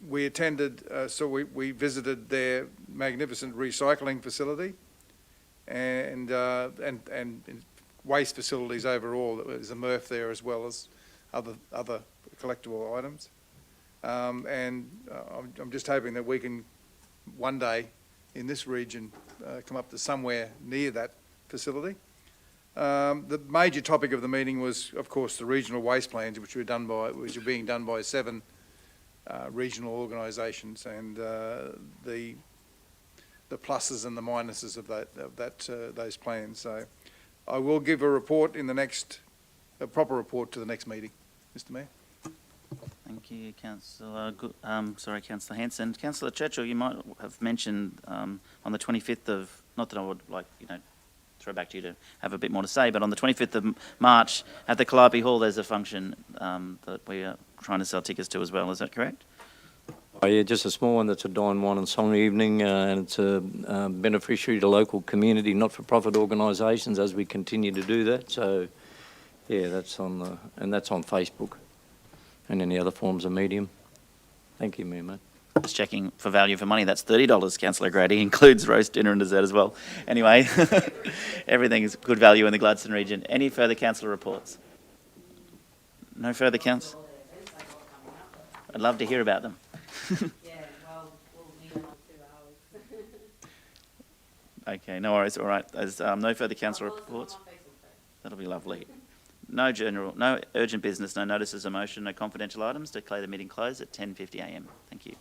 we attended, so we visited their magnificent recycling facility and waste facilities overall. There's a MRF there as well as other collectible items. And I'm just hoping that we can one day in this region come up to somewhere near that facility. The major topic of the meeting was, of course, the regional waste plans, which are being done by 7 regional organisations, and the pluses and the minuses of those plans. So, I will give a report in a proper report to the next meeting, Mr. Mayor. Thank you, Councillor. Councillor Hanson. Councillor Churchill, you might have mentioned on the 25th of, not that I would like, throw back to you to have a bit more to say, but on the 25th of March at the Calliope Hall, there's a function that we are trying to sell tickets to as well. Is that correct? Oh, yeah, just a small one. That's a Dine, Wine and Song evening, and it's a beneficiary to local community, not-for-profit organisations as we continue to do that. So, yeah, that's on Facebook and any other forms of medium. Thank you, Mayor, mate. Just checking for value for money. That's $30, Councillor Grady. Includes roast, dinner and dessert as well. Anyway, everything is good value in the Gladstone region. Any further councillor reports? No further council? I'd love to hear about them. Okay, no worries. All right. There's no further councillor reports. That'll be lovely. No urgent business, no notices of motion, no confidential items. Declare the meeting closed at 10:50 a.m. Thank you.